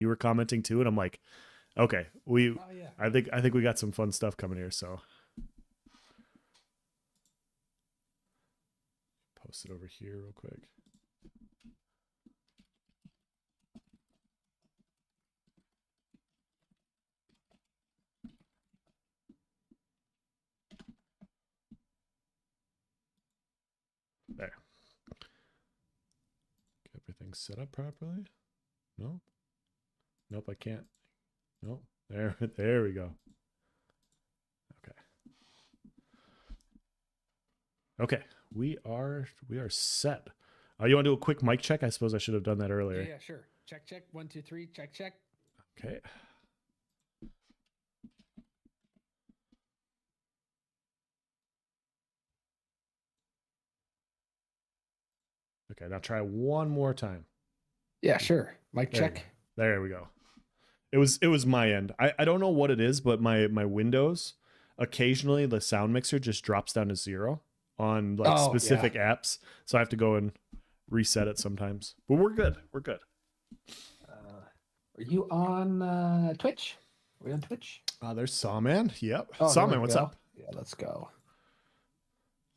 you were commenting too, and I'm like, okay, yeah. I think we got some fun stuff coming here. So post it over here real quick. There. Get everything set up properly. No. Nope, I can't. Nope. There we go. Okay. Okay, we are set. You want to do a quick mic check? I suppose I should have done that earlier. Yeah, sure. Check. 1, 2, 3. Check. Okay. Okay, now try one more time. Yeah, sure. Mic check. There we go. It was my end. I don't know what it is, but my Windows, occasionally the sound mixer just drops down to 0 on like specific apps. So I have to go and reset it sometimes. But we're good. We're good. Are you on Twitch? Are we on Twitch? There's Sawman. Yep. Oh, Sawman, what's up? Yeah, let's go.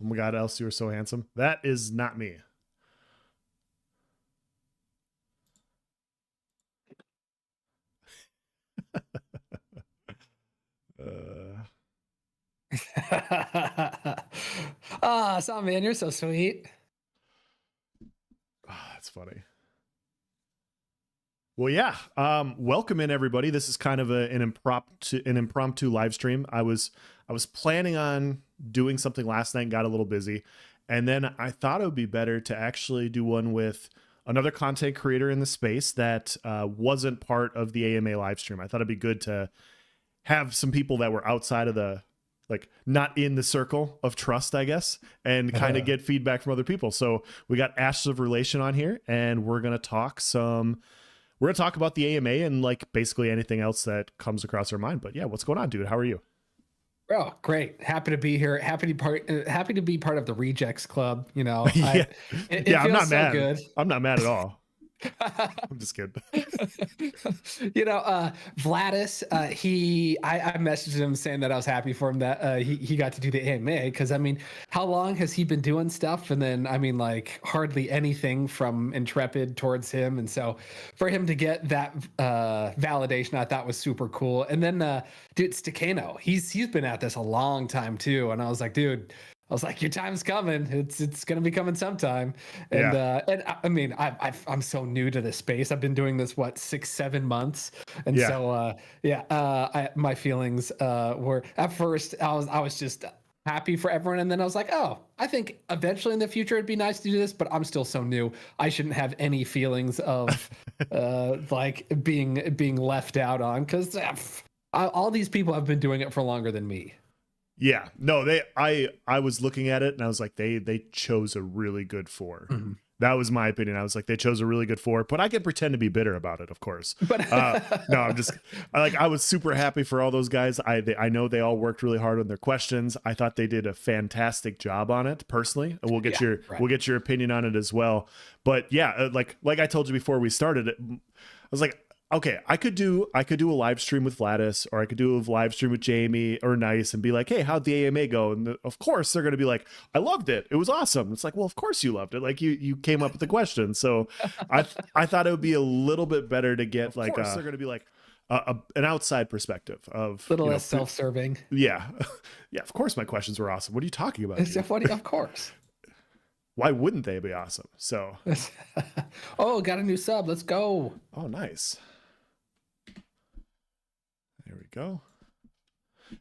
Oh my God, Elsie, you're so handsome. That is not me. Sawman, you're so sweet. That's funny. Well, yeah. Welcome in, everybody. This is kind of an impromptu live stream. I was planning on doing something last night and got a little busy, and then I thought it would be better to actually do one with another content creator in the space that wasn't part of the AMA live stream. I thought it'd be good to have some people that were outside of the, like, not in the circle of trust, I guess, and kind of get feedback from other people. So we got Ashes of Relation on here, and we're going to talk about the AMA and like basically anything else that comes across our mind. But yeah, what's going on, dude? How are you? Oh, great. Happy to be here. Happy to be part of the Rejects Club. You know, yeah, I'm not mad. Good. I'm not mad at all. I'm just kidding. You know, Vladis, I messaged him saying that I was happy for him that he got to do the AMA, because I mean, how long has he been doing stuff? And then I mean, like, hardly anything from Intrepid towards him, and so for him to get that validation, I thought was super cool. And then dude, Stakano, he's been at this a long time too, and I was like, dude, your time's coming. It's gonna be coming sometime. And and I mean, I'm so new to this space. I've been doing this 6-7 months, and so my feelings were, at first I was just happy for everyone, and then I was like, oh, I think eventually in the future it'd be nice to do this, but I'm still so new. I shouldn't have any feelings of like being left out on, because all these people have been doing it for longer than me. Yeah, no, I was looking at it and I was like, they chose a really good 4. Mm-hmm. That was my opinion. I was like, they chose a really good 4, but I can pretend to be bitter about it, of course. But no, I was super happy for all those guys. I know they all worked really hard on their questions. I thought they did a fantastic job on it personally. We'll get we'll get your opinion on it as well. But yeah, like I told you before we started, I was like, okay, I could do a live stream with Vladis, or I could do a live stream with Jamie or Nice and be like, hey, how'd the AMA go? And of course they're going to be like, I loved it. It was awesome. It's like, well, of course you loved it. Like you came up with the question. So I thought it would be a little bit better to get they're going to be like an outside perspective of little less self-serving. Yeah. Yeah. Of course my questions were awesome. What are you talking about? Of course. Why wouldn't they be awesome? So, oh, got a new sub. Let's go. Oh, nice. There we go.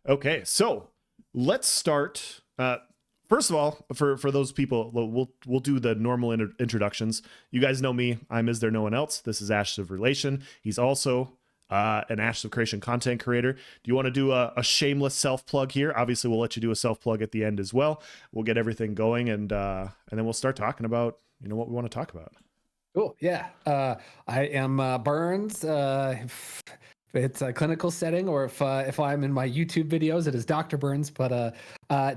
Okay, so let's start. First of all, for those people, we'll do the normal introductions. You guys know me. I'm Is There No One Else? This is Ashes of Relation. He's also an Ashes of Creation content creator. Do you want to do a shameless self-plug here? Obviously, we'll let you do a self-plug at the end as well. We'll get everything going, and then we'll start talking about what we want to talk about. Cool. Yeah. I am Burns. It's a clinical setting, or if I'm in my YouTube videos, it is Dr. Burns. But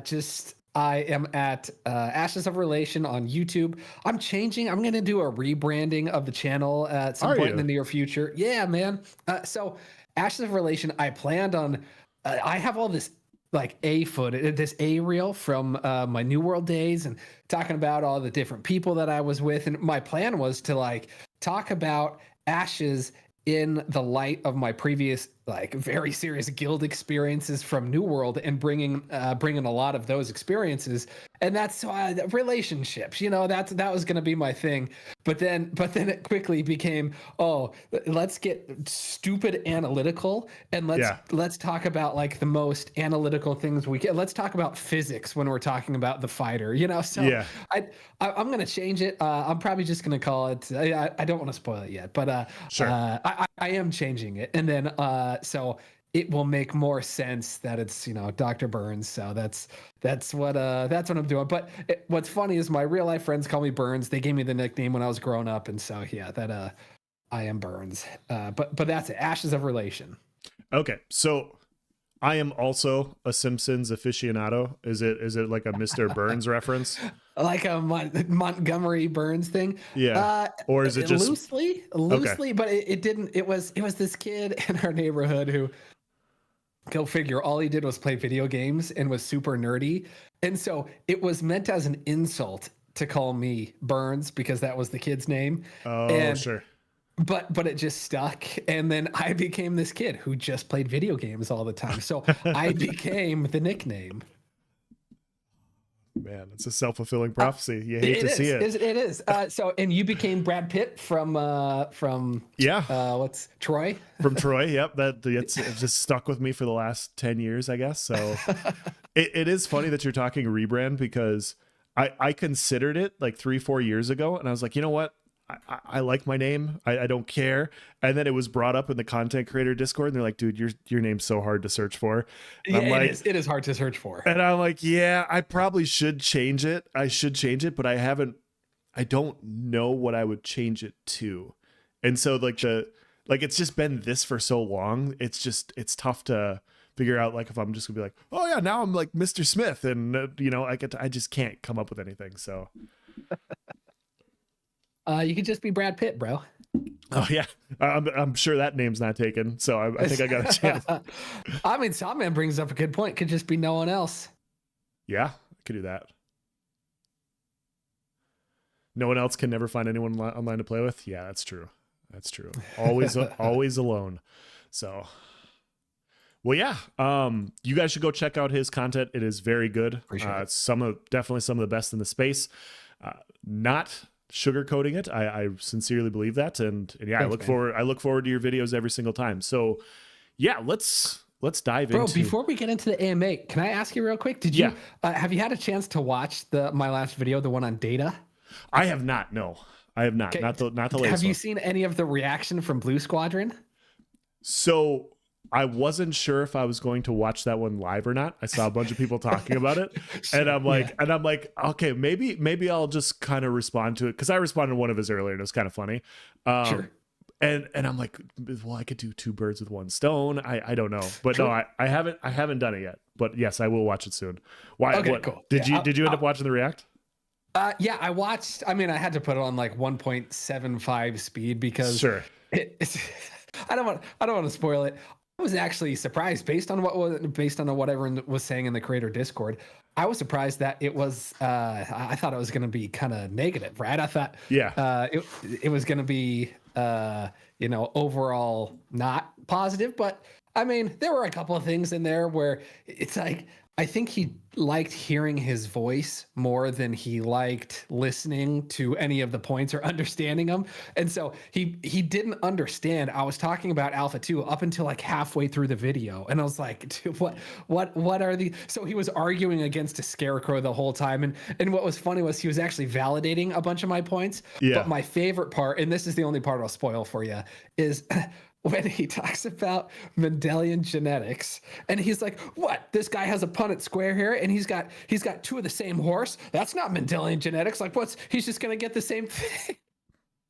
just I am at Ashes of Relation on YouTube. I'm changing. I'm going to do a rebranding of the channel at some point in the near future. Yeah, man. So Ashes of Relation, I planned on. I have all this like this A reel from my New World days and talking about all the different people that I was with. And my plan was to like talk about Ashes in the light of my previous like very serious guild experiences from New World and bringing a lot of those experiences, and that's relationships, that was going to be my thing, but then it quickly became, oh, let's get stupid analytical and let's talk about like the most analytical things we can. Let's talk about physics when we're talking about the fighter, so yeah. I'm going to change it. I'm probably just going to call it, I don't want to spoil it yet, but sure. I am changing it, and then so it will make more sense that it's Dr. Burns. So that's what I'm doing. But what's funny is my real life friends call me Burns. They gave me the nickname when I was growing up, and so yeah, that I am Burns. But that's it. Ashes of Relation. Okay, so I am also a Simpsons aficionado. Is it like a Mr. Burns reference? Like a Montgomery Burns thing? Yeah. Or is it just loosely? Okay. But it didn't. It was this kid in our neighborhood who, go figure, all he did was play video games and was super nerdy. And so it was meant as an insult to call me Burns because that was the kid's name. Oh, sure. But it just stuck, and then I became this kid who just played video games all the time. So I became the nickname. Man, it's a self-fulfilling prophecy. You hate to see it. It is. So, and you became Brad Pitt from what's Troy? From Troy. Yep. It's just stuck with me for the last 10 years, I guess. So it is funny that you're talking rebrand, because I considered it like 3-4 years ago, and I was like, you know what? I like my name. I don't care. And then it was brought up in the content creator Discord, and they're like, dude, your name's so hard to search for. And I'm like, it is hard to search for. And I'm like, yeah, I probably should change it. I should change it, but I don't know what I would change it to. And so it's just been this for so long. It's tough to figure out, like, if I'm just gonna be like, oh yeah, now I'm like Mr. Smith, and I just can't come up with anything. So you could just be Brad Pitt, bro. Oh yeah, I'm sure that name's not taken, so I think I got a chance. I mean, Sawman brings up a good point. Could just be no one else. Yeah, I could do that. No one else can never find anyone online to play with. Yeah, that's true. That's true. Always alone. So, well, yeah. You guys should go check out his content. It is very good. It's definitely some of the best in the space. Not sugarcoating it. I sincerely believe that, and yeah, Thanks, I look forward to your videos every single time. So yeah, let's dive into. Before we get into the AMA, can I ask you real quick? Did you have you had a chance to watch my last video, the one on data? I have not. No, I have not. Okay. Not the latest. Have you seen any of the reaction from Blue Squadron? So I wasn't sure if I was going to watch that one live or not. I saw a bunch of people talking about it, and I'm like, okay, maybe I'll just kind of respond to it, because I responded to one of his earlier, and it was kind of funny. Sure. And I'm like, well, I could do two birds with one stone. I don't know, but no, I haven't done it yet. But yes, I will watch it soon. Why? Okay, cool. Did you end up watching the react? Yeah, I watched. I mean, I had to put it on like 1.75 speed because sure. I don't want to spoil it. I was actually surprised based on what everyone was saying in the creator Discord. I was surprised that it was. I thought it was going to be kind of negative, right? I thought, it was going to be, overall not positive. But I mean, there were a couple of things in there where it's like, I think he liked hearing his voice more than he liked listening to any of the points or understanding them. And so he didn't understand. I was talking about Alpha 2 up until like halfway through the video. And I was like, dude, what are the... So he was arguing against a scarecrow the whole time. And what was funny was he was actually validating a bunch of my points. Yeah. But my favorite part, and this is the only part I'll spoil for you, is... when he talks about Mendelian genetics, and he's like, what? This guy has a Punnett square here, and he's got two of the same horse? That's not Mendelian genetics. Like, he's just going to get the same thing.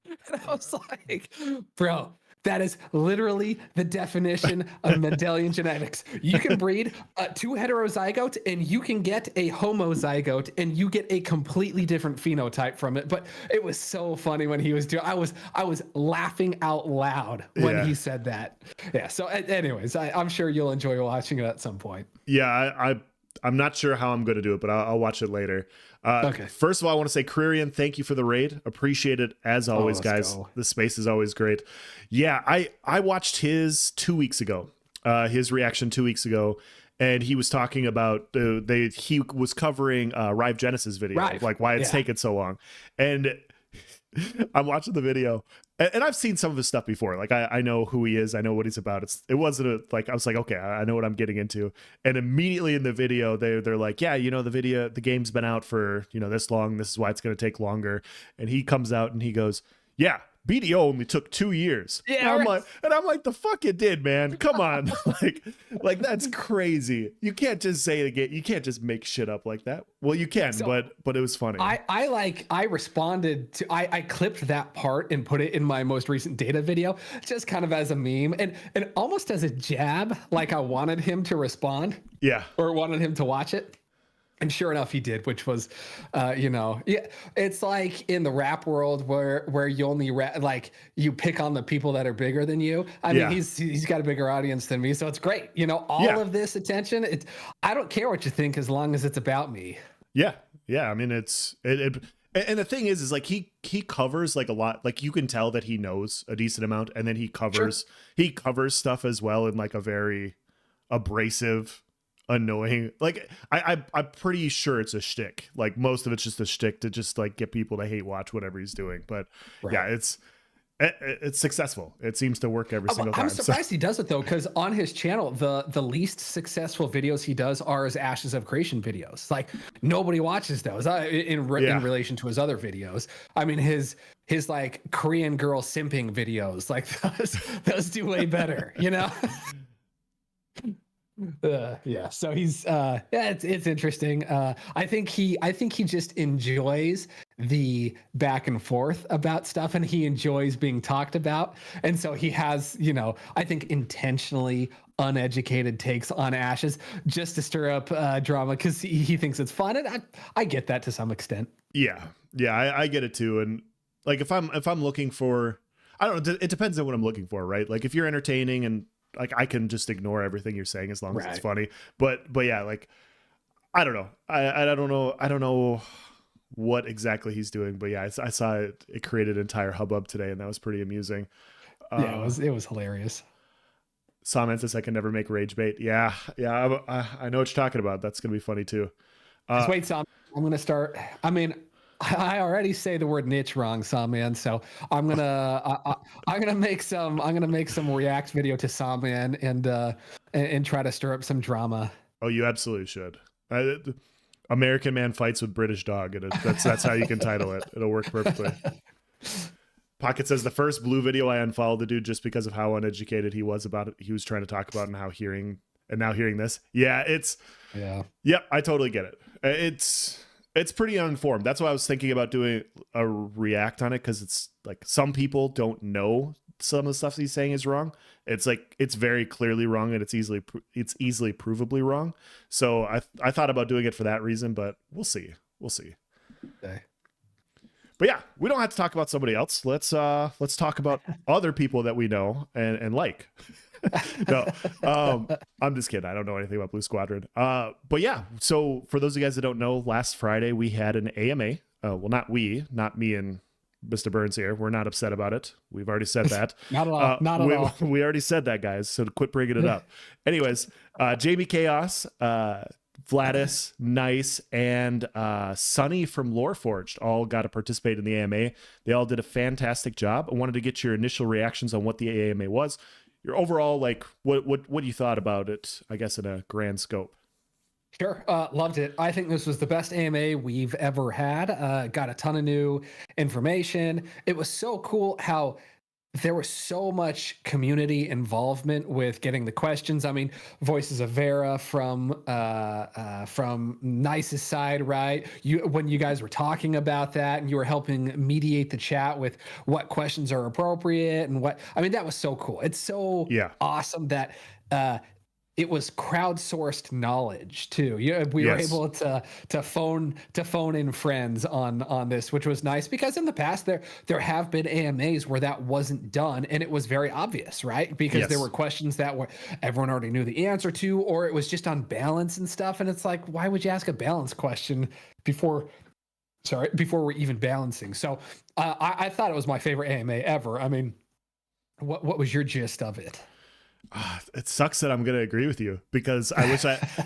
And I was like, bro, That is literally the definition of Mendelian genetics. You can breed two heterozygotes and you can get a homozygote and you get a completely different phenotype from it. But it was so funny when he was doing. I was laughing out loud when he said that. Yeah. So, anyways, I'm sure you'll enjoy watching it at some point. Yeah, I'm not sure how I'm going to do it, but I'll watch it later. Okay. First of all, I want to say, Careerian, thank you for the raid. Appreciate it as always, guys. Go. The space is always great. Yeah, I watched his 2 weeks ago. His reaction 2 weeks ago, and he was talking about he was covering Rive Genesis video, like why it's taken so long, and I'm watching the video. And I've seen some of his stuff before. Like I know who he is. I know what he's about. It wasn't I was like, okay, I know what I'm getting into. And immediately in the video, they're like, yeah, the game's been out for, this long. This is why it's going to take longer. And he comes out and he goes, yeah, BDO only took 2 years. Yeah, and I'm like, the fuck it did, man. Come on. like that's crazy. You can't just say it again. You can't just make shit up like that. Well, you can, but it was funny. I responded to, I clipped that part and put it in my most recent data video, just kind of as a meme and almost as a jab. Like I wanted him to respond. Yeah. Or wanted him to watch it. And sure enough, he did, which was, it's like in the rap world where you only you pick on the people that are bigger than you. I mean, he's got a bigger audience than me, so it's great. All of this attention. I don't care what you think as long as it's about me. Yeah, yeah. I mean, and the thing is like he covers like a lot. Like you can tell that he knows a decent amount, and then he covers stuff as well in like a very abrasive, annoying, like I'm pretty sure it's a shtick. Like most of it's just a shtick to just like get people to hate watch whatever he's doing. But yeah, it's successful. It seems to work every single time. I'm surprised he does it though, because on his channel, the least successful videos he does are his Ashes of Creation videos. Like nobody watches those in relation to his other videos. I mean, his like Korean girl simping videos, like those do way better, so he's it's interesting. I think he just enjoys the back and forth about stuff, and he enjoys being talked about, and so he has I think intentionally uneducated takes on Ashes just to stir up drama because he thinks it's fun, and I get that to some extent. Yeah, I get it too. And like if I'm looking for, I don't know, it depends on what I'm looking for, right? Like if you're entertaining and like I can just ignore everything you're saying as long as it's funny. But yeah, like I don't know. I don't know what exactly he's doing. But yeah, I saw it created an entire hubbub today, and that was pretty amusing. It was hilarious. Sawman says I can never make rage bait. Yeah, I know what you're talking about. That's gonna be funny too. Just wait, Sam. I'm gonna start. I mean, I already say the word niche wrong, Sawman. So I'm gonna make some React video to Sawman and try to stir up some drama. Oh, you absolutely should. American man fights with British dog, and that's how you can title it. It'll work perfectly. Pocket says the first blue video I unfollowed the dude just because of how uneducated he was about it. He was trying to talk about and now hearing this. Yeah, yep, I totally get it. It's pretty uninformed. That's why I was thinking about doing a react on it, because it's like some people don't know some of the stuff he's saying is wrong. It's like it's very clearly wrong, and it's easily provably wrong. So I thought about doing it for that reason, but we'll see. Okay. But yeah, we don't have to talk about somebody else. Let's talk about other people that we know and like. No, I'm just kidding. I don't know anything about Blue Squadron. But yeah, so for those of you guys that don't know, last Friday we had an AMA. Well, not me and Mr. Burns here. We're not upset about it. We've already said that. Not at all. We already said that, guys. So quit bringing it up. Anyways, Jamie Chaos, Vladis, Nice, and Sunny from Loreforged all got to participate in the AMA. They all did a fantastic job. I wanted to get your initial reactions on what the AMA was. Your overall, like, what you thought about it, I guess, in a grand scope. Sure. Loved it. I think this was the best AMA we've ever had. Got a ton of new information. It was so cool how there was so much community involvement with getting the questions. I mean, Voices of Vera from Nice's side, right? When you guys were talking about that and you were helping mediate the chat with what questions are appropriate and what, I mean, that was so cool. It's so Yeah. awesome that it was crowdsourced knowledge too. Yeah, we were Yes. able to phone in friends on this, which was nice because in the past there have been AMAs where that wasn't done and it was very obvious, right? Because there Yes. were questions that were everyone already knew the answer to, or it was just on balance and stuff. And it's like, why would you ask a balance question before we're even balancing? So I thought it was my favorite AMA ever. I mean, what was your gist of it? It sucks that I'm going to agree with you because I wish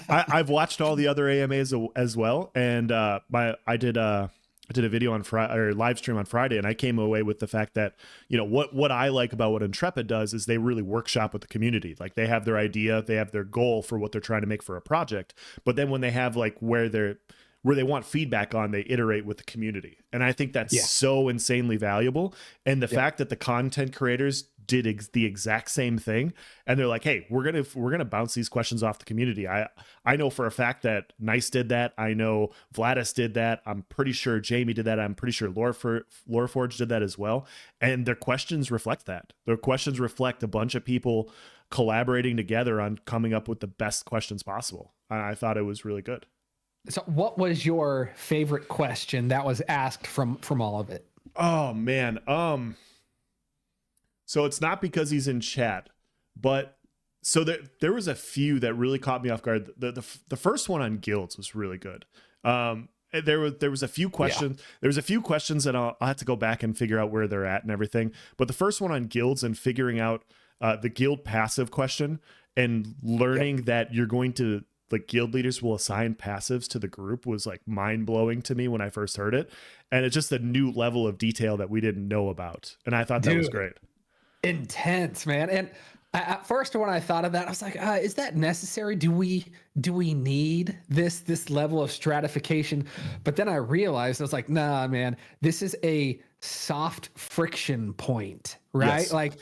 I've watched all the other AMAs as well. And I did a video on Friday or live stream on Friday, and I came away with the fact that, you know, what I like about what Intrepid does is they really workshop with the community. Like they have their idea, they have their goal for what they're trying to make for a project. But then when they have like where they want feedback on, they iterate with the community. And I think that's so insanely valuable. And the fact that the content creators did the exact same thing, and they're like, hey, we're gonna bounce these questions off the community. I know for a fact that Nice did that. I know Vladis did that. I'm pretty sure Jamie did that. I'm pretty sure Loreforge did that as well. And their questions reflect that. Their questions reflect a bunch of people collaborating together on coming up with the best questions possible. I thought it was really good. So what was your favorite question that was asked from all of it? Oh man. So it's not because he's in chat, but so there was a few that really caught me off guard. The first one on guilds was really good. There was a few questions. Yeah. There was a few questions that I'll have to go back and figure out where they're at and everything. But the first one on guilds and figuring out the guild passive question and learning that you're going to, like, guild leaders will assign passives to the group was like mind blowing to me when I first heard it. And it's just a new level of detail that we didn't know about. And I thought that was great. Intense, man. And at first when I thought of that, I was like, is that necessary? Do we need this level of stratification? But then I realized, I was like, nah, man, this is a soft friction point, right? Yes. Like,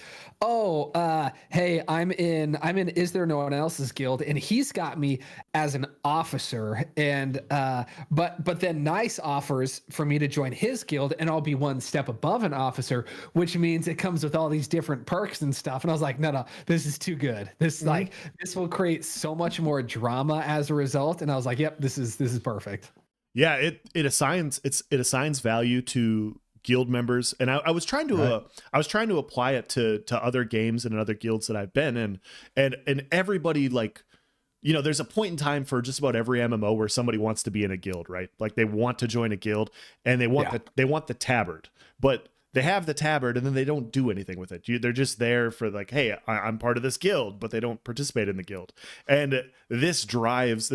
hey, I'm in Is There No One Else's guild, and he's got me as an officer, and but then Nice offers for me to join his guild, and I'll be one step above an officer, which means it comes with all these different perks and stuff. And I was like, no, this is too good. This like this will create so much more drama as a result. And I was like, yep, this is perfect. Yeah, it assigns value to guild members, and I was trying to apply it to other games and other guilds that I've been in, and everybody, like, you know, there's a point in time for just about every MMO where somebody wants to be in a guild, right? Like they want to join a guild and they want the tabard, but they have the tabard and then they don't do anything with it. They're just there for like, hey, I'm part of this guild, but they don't participate in the guild. And this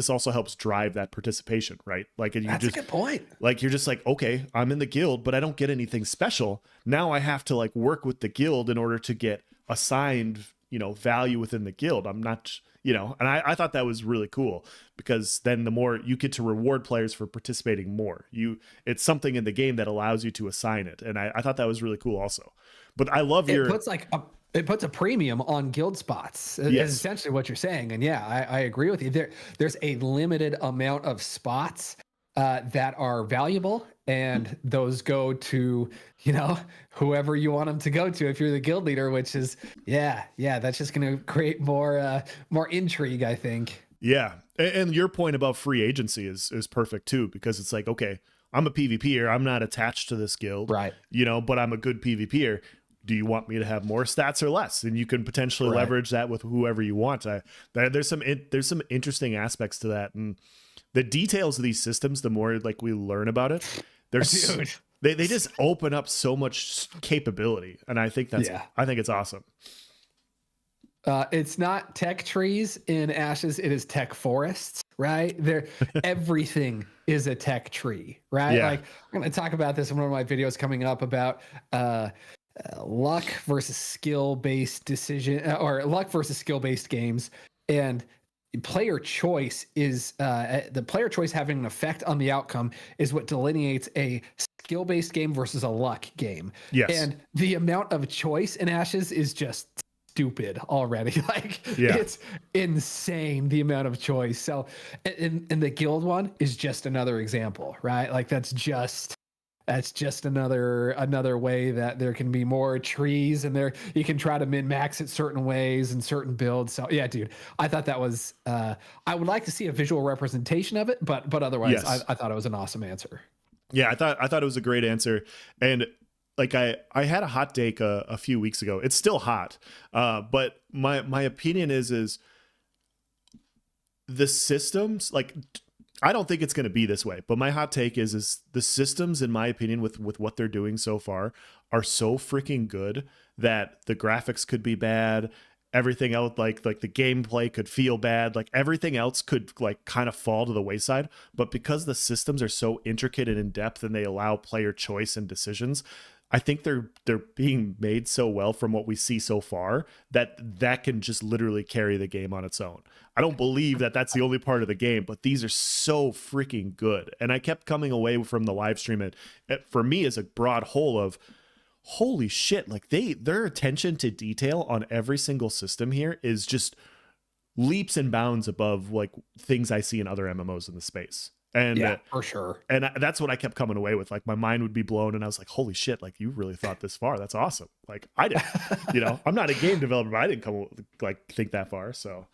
also helps drive that participation, right? Like, and that's a good point. Like, you're just like, okay, I'm in the guild, but I don't get anything special. Now I have to like work with the guild in order to get assigned, you know, value within the guild. I'm not, you know, and I thought that was really cool, because then the more you get to reward players for participating more, it's something in the game that allows you to assign it. And I thought that was really cool also. But I love it puts a premium on guild spots. Yes. Is essentially what you're saying. And yeah, I agree with you. There's a limited amount of spots that are valuable, and those go to, you know, whoever you want them to go to if you're the guild leader, which is that's just going to create more intrigue, I think. Yeah, and your point about free agency is perfect too, because it's like, okay, I'm a PvPer, I'm not attached to this guild, right? You know, but I'm a good PvPer. Do you want me to have more stats or less? And you can potentially leverage that with whoever you want. There's some interesting aspects to that, and the details of these systems, the more like we learn about it, they just open up so much capability, and I think I think it's awesome. It's not tech trees in Ashes, it is tech forests, right? Everything is a tech tree, right? Yeah. Like, I'm going to talk about this in one of my videos coming up about luck versus skill-based decision, or luck versus skill-based games. And player choice is the player choice having an effect on the outcome is what delineates a skill-based game versus a luck game. Yes. And the amount of choice in Ashes is just stupid already. Like it's insane the amount of choice. So and the guild one is just another example, right? Like that's just another way that there can be more trees, and there you can try to min-max it certain ways and certain builds. So yeah, dude, I thought that was I would like to see a visual representation of it, but otherwise I thought it was an awesome answer. Yeah, I thought it was a great answer. And like I had a hot take a few weeks ago. It's still hot. But my opinion is the systems, like I don't think it's going to be this way, but my hot take is the systems, in my opinion, with what they're doing so far, are so freaking good that the graphics could be bad. Everything else, like the gameplay could feel bad. Like everything else could like kind of fall to the wayside. But because the systems are so intricate and in depth, and they allow player choice and decisions, I think they're being made so well from what we see so far that can just literally carry the game on its own. I don't believe that that's the only part of the game, but these are so freaking good. And I kept coming away from the live stream, and for me as a broad whole of, holy shit, like their attention to detail on every single system here is just leaps and bounds above like things I see in other MMOs in the space. And yeah, for sure. And that's what I kept coming away with. Like my mind would be blown, and I was like, holy shit, like you really thought this far. That's awesome. Like I didn't, I'm not a game developer, but I didn't come like think that far. So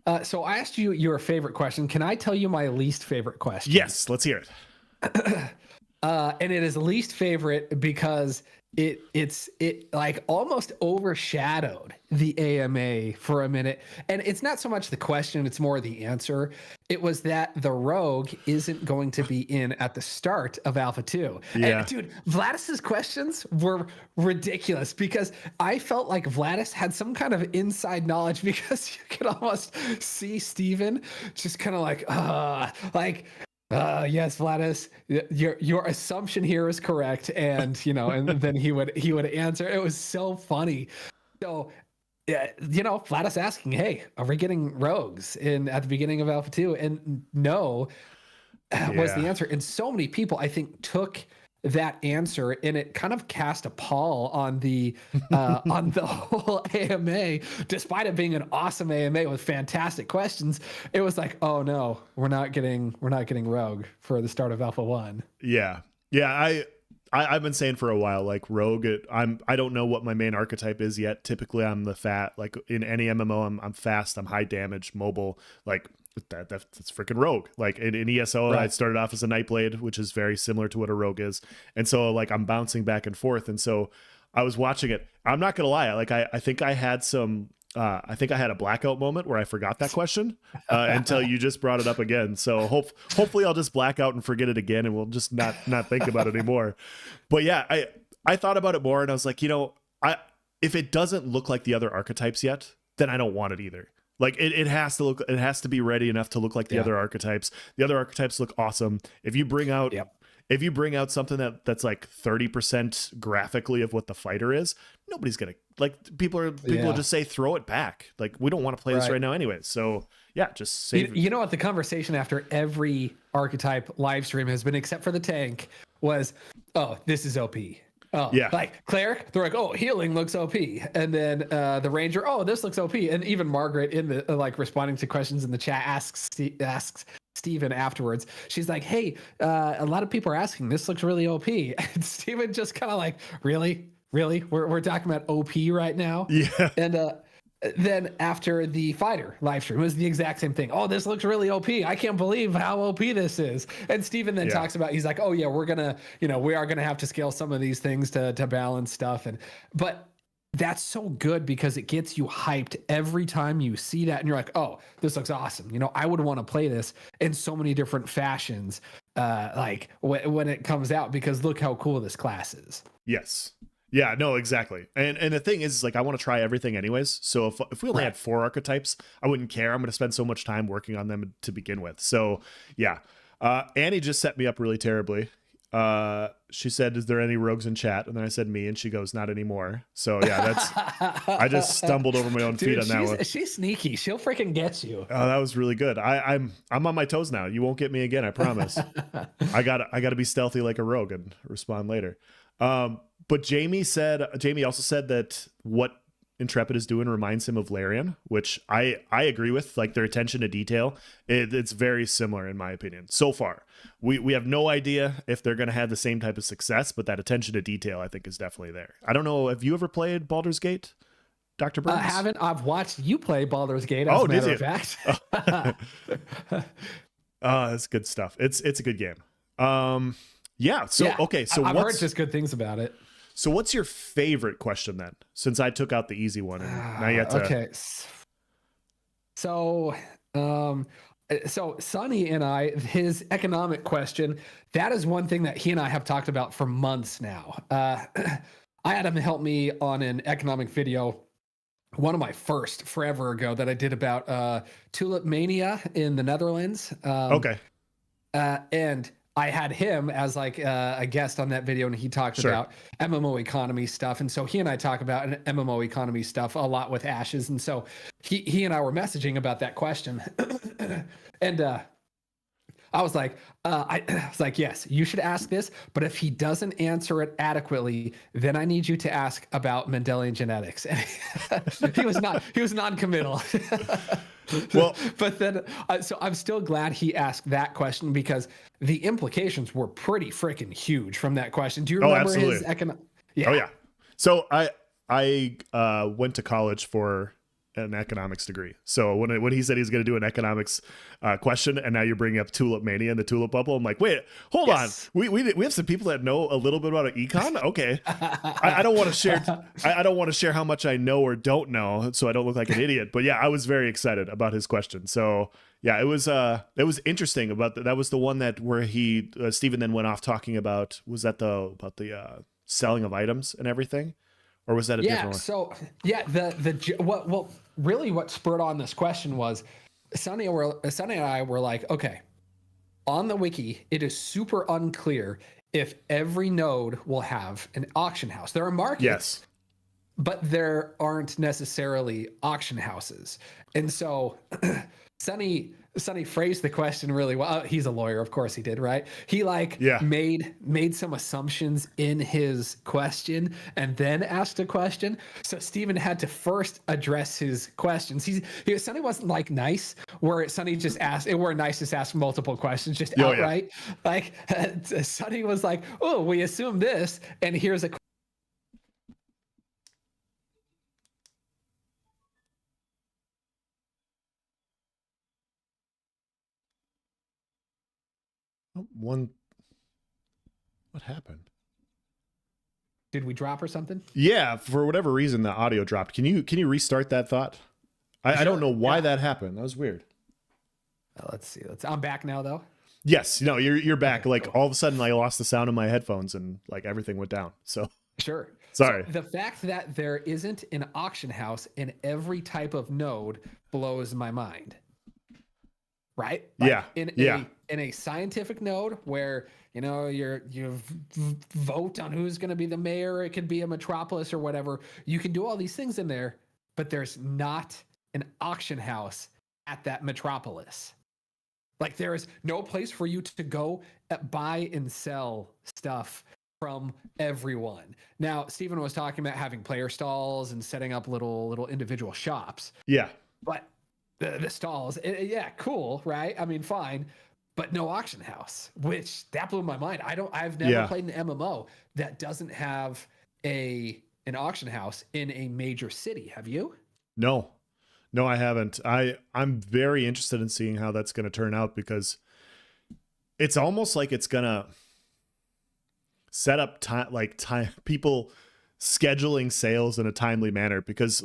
I asked you your favorite question. Can I tell you my least favorite question? Yes, let's hear it. And it is least favorite because it like almost overshadowed the AMA for a minute. And it's not so much the question, it's more the answer. It was that the rogue isn't going to be in at the start of Alpha 2. Yeah. And dude, Vladis's questions were ridiculous because I felt like Vladis had some kind of inside knowledge, because you could almost see Steven just kind of like, yes, Vladis, your assumption here is correct. And, and then he would answer. It was so funny. So, Vladis asking, hey, are we getting rogues at the beginning of Alpha 2? And no was the answer. And so many people, I think, took that answer, and it kind of cast a pall on the whole AMA. Despite it being an awesome AMA with fantastic questions, it was like, oh no, we're not getting rogue for the start of Alpha 1. Yeah I've been saying for a while, like rogue, I don't know what my main archetype is yet. Typically I'm the fat, like in any MMO I'm fast, I'm high damage, mobile, like that's freaking rogue. Like in ESO, right. I started off as a Nightblade, which is very similar to what a rogue is. And so like I'm bouncing back and forth. And so I was watching it. I'm not going to lie. Like I think I had a blackout moment where I forgot that question until you just brought it up again. So hopefully I'll just black out and forget it again, and we'll just not think about it anymore. But yeah, I thought about it more, and I was like, if it doesn't look like the other archetypes yet, then I don't want it either. Like it has to be ready enough to look like the other archetypes. The other archetypes look awesome. If you bring out something that's like 30% graphically of what the fighter is, nobody's gonna like. People will just say throw it back. Like we don't want to play this right now anyway. So yeah, just save it. You know what? The conversation after every archetype live stream has been, except for the tank, was, oh, this is OP. Oh, yeah. Like cleric, they're like, oh, healing looks OP, and then the ranger, oh, this looks OP, and even Margaret in the like responding to questions in the chat asks Steven afterwards. She's like, hey, a lot of people are asking, this looks really OP, and Steven just kind of like, really, we're talking about OP right now, yeah, and then after the fighter live stream, it was the exact same thing. Oh, this looks really OP. I can't believe how OP this is. And Steven then talks about, he's like, oh yeah, we are gonna have to scale some of these things to balance stuff. But that's so good because it gets you hyped every time you see that, and you're like, oh, this looks awesome. I would want to play this in so many different fashions, like when it comes out, because look how cool this class is. Yes. Yeah, no, exactly. And the thing is like, I want to try everything anyways. So if we only had 4 archetypes, I wouldn't care. I'm going to spend so much time working on them to begin with. So yeah, Annie just set me up really terribly. She said, "Is there any rogues in chat?" And then I said, "Me," and she goes, "Not anymore." So yeah, I just stumbled over my own feet on that one. She's sneaky. She'll freaking get you. Oh, that was really good. I'm on my toes now. You won't get me again, I promise. I gotta be stealthy like a rogue and respond later. But Jamie also said that what Intrepid is doing reminds him of Larian, which I agree with. Like, their attention to detail, it's very similar in my opinion. So far, we have no idea if they're going to have the same type of success, but that attention to detail, I think, is definitely there. I don't know. Have you ever played Baldur's Gate, Dr. Burns? I haven't. I've watched you play Baldur's Gate, as a matter of fact. That's good stuff. It's a good game. Yeah. So, yeah, okay. So I've heard just good things about it. So what's your favorite question then? Since I took out the easy one, and now you have to... Okay. So Sonny and I, his economic question, that is one thing that he and I have talked about for months now. I had him help me on an economic video, one of my first forever ago, that I did about tulip mania in the Netherlands. Okay. And I had him as like a guest on that video, and he talked about MMO economy stuff. And so he and I talk about an MMO economy stuff a lot with Ashes. And so he and I were messaging about that question. And I was like, yes, you should ask this, but if he doesn't answer it adequately, then I need you to ask about Mendelian genetics. And he was non-committal. Well, but then, so I'm still glad he asked that question, because the implications were pretty freaking huge from that question. Do you remember his economic? Yeah. Oh yeah. So I went to college for an economics degree. So when he said he's going to do an economics question, and now you're bringing up tulip mania and the tulip bubble, I'm like, wait, hold on. We have some people that know a little bit about econ. Okay. I don't want to share. I don't want to share how much I know or don't know, so I don't look like an idiot. But yeah, I was very excited about his question. So yeah, it was interesting about that was the one that where he Stephen then went off talking about, was that about the selling of items and everything? Or was that a different one? So yeah, what spurred on this question was Sonny and I were like, okay, on the wiki, it is super unclear if every node will have an auction house. There are markets, yes, but there aren't necessarily auction houses. And so Sonny phrased the question really well. He's a lawyer, of course he did, right? He made some assumptions in his question and then asked a question. So Steven had to first address his questions. Sonny wasn't like nice, where Sonny just asked, where nice just asked multiple questions, just outright. Yeah. Like Sonny was like, "Oh, we assume this, and here's a." What happened? Did we drop or something? Yeah, for whatever reason the audio dropped. Can you restart that thought? I don't know why that happened. That was weird. Let's see. I'm back now though. Yes, you're back. Okay, like all of a sudden I lost the sound in my headphones and like everything went down. So sure. Sorry. So the fact that there isn't an auction house in every type of node blows my mind. Right? Like in a scientific node where you vote on who's going to be the mayor, it could be a metropolis or whatever, you can do all these things in there, but there's not an auction house at that metropolis. Like, there is no place for you to go buy and sell stuff from everyone. Now, Stephen was talking about having player stalls and setting up little individual shops. Yeah. But the stalls, cool, right? I mean, fine, but no auction house, which that blew my mind. I've never played an MMO that doesn't have an auction house in a major city. Have you? No, I haven't. I'm very interested in seeing how that's going to turn out, because it's almost like it's going to set up time people scheduling sales in a timely manner, because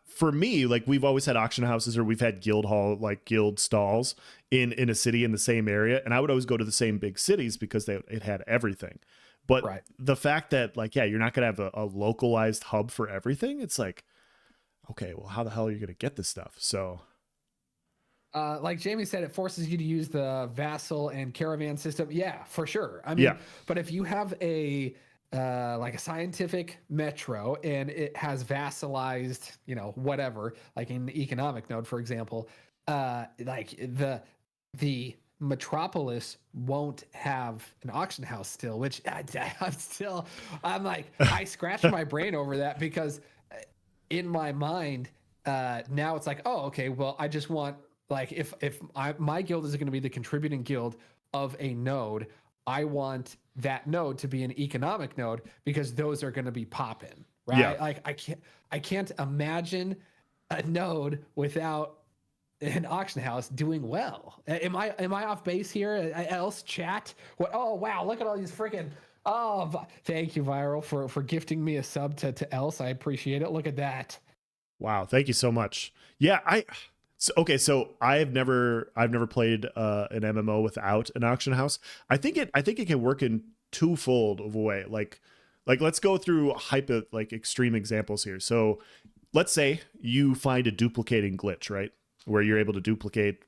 for me, like, we've always had auction houses, or we've had guild hall, like guild stalls in a city in the same area. And I would always go to the same big cities because it had everything. But the fact that you're not going to have a localized hub for everything. It's like, okay, well, how the hell are you going to get this stuff? So Like Jamie said, it forces you to use the vassal and caravan system. Yeah, for sure. I mean, Yeah. but if you have a like a scientific metro and it has vassalized, whatever, like in the economic node, for example, like the metropolis won't have an auction house still, which I'm like, I scratched my brain over that because in my mind, now it's like, oh, okay, well, I just want, like, my guild is going to be the contributing guild of a node, I want that node to be an economic node because those are going to be popping, right? Yeah. Like I can't imagine a node without an auction house doing well. Am I off base here? Else chat? What? Oh wow! Look at all these freaking. Oh, thank you, Viral, for gifting me a sub to Else. I appreciate it. Look at that. Wow, thank you so much. Yeah, so I've never played an MMO without an auction house. I think it can work in twofold of a way. Like let's go through extreme examples here. So let's say you find a duplicating glitch, right? Where you're able to duplicate,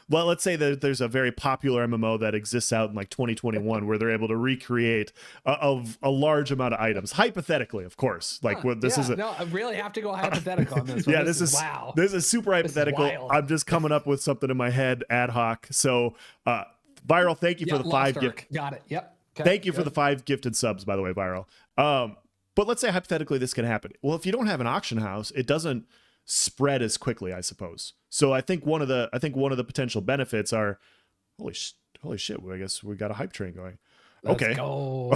well, let's say that there's a very popular MMO that exists out in like 2021 where they're able to recreate a large amount of items, hypothetically, of course. Like this is no, I really have to go hypothetical on this. Yeah, this is wow. This is super hypothetical. I'm just coming up with something in my head ad hoc. So, Viral, thank you for the 5 gift. Got it. Yep. Okay, thank you for the 5 gifted subs, by the way, Viral. But let's say hypothetically this can happen. Well, if you don't have an auction house, it doesn't spread as quickly, I suppose. So I think one of the potential benefits are holy shit, I guess we got a hype train going. Let's go.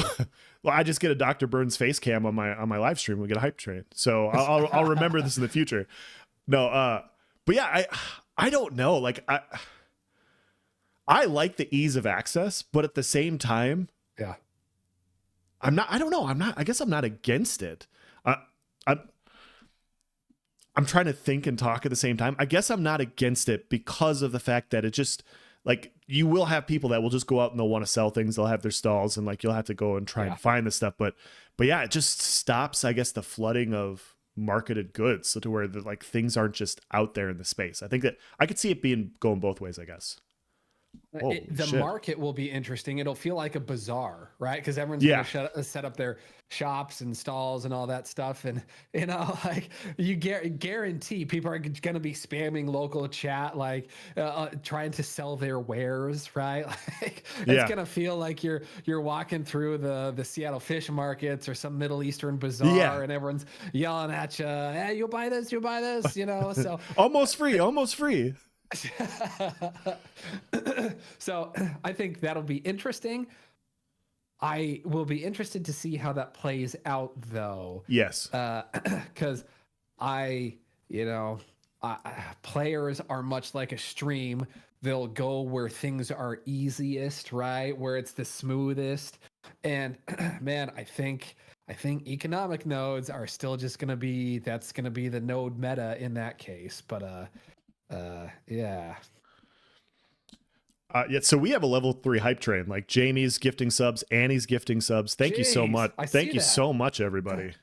Well, I just get a Dr. Burns face cam on my live stream. We get a hype train. So I'll remember this in the future. No, but yeah, I don't know. Like I like the ease of access, but at the same time, yeah, I guess I'm not against it. I'm trying to think and talk at the same time. I guess I'm not against it because of the fact that it just, like, you will have people that will just go out and they'll want to sell things. They'll have their stalls and like you'll have to go and try and find this stuff. But yeah, it just stops, I guess, the flooding of marketed goods, so to where like things aren't just out there in the space. I think that I could see it going both ways, I guess. The market will be interesting. It'll feel like a bazaar, right? Because everyone's going to set up their shops and stalls and all that stuff. And, like you guarantee people are going to be spamming local chat, like trying to sell their wares, right? Like it's going to feel like you're walking through the Seattle fish markets or some Middle Eastern bazaar and everyone's yelling at you, hey, you'll buy this, so almost free. So I think that'll be interesting. I will be interested to see how that plays out, though. Yes. Because players are much like a stream. They'll go where things are easiest, right? Where it's the smoothest. And man, I think economic nodes are still just going to be the node meta in that case. But yeah. So we have a level 3 hype train. Like Jamie's gifting subs, Annie's gifting subs. Thank you so much. Thank you so much, everybody.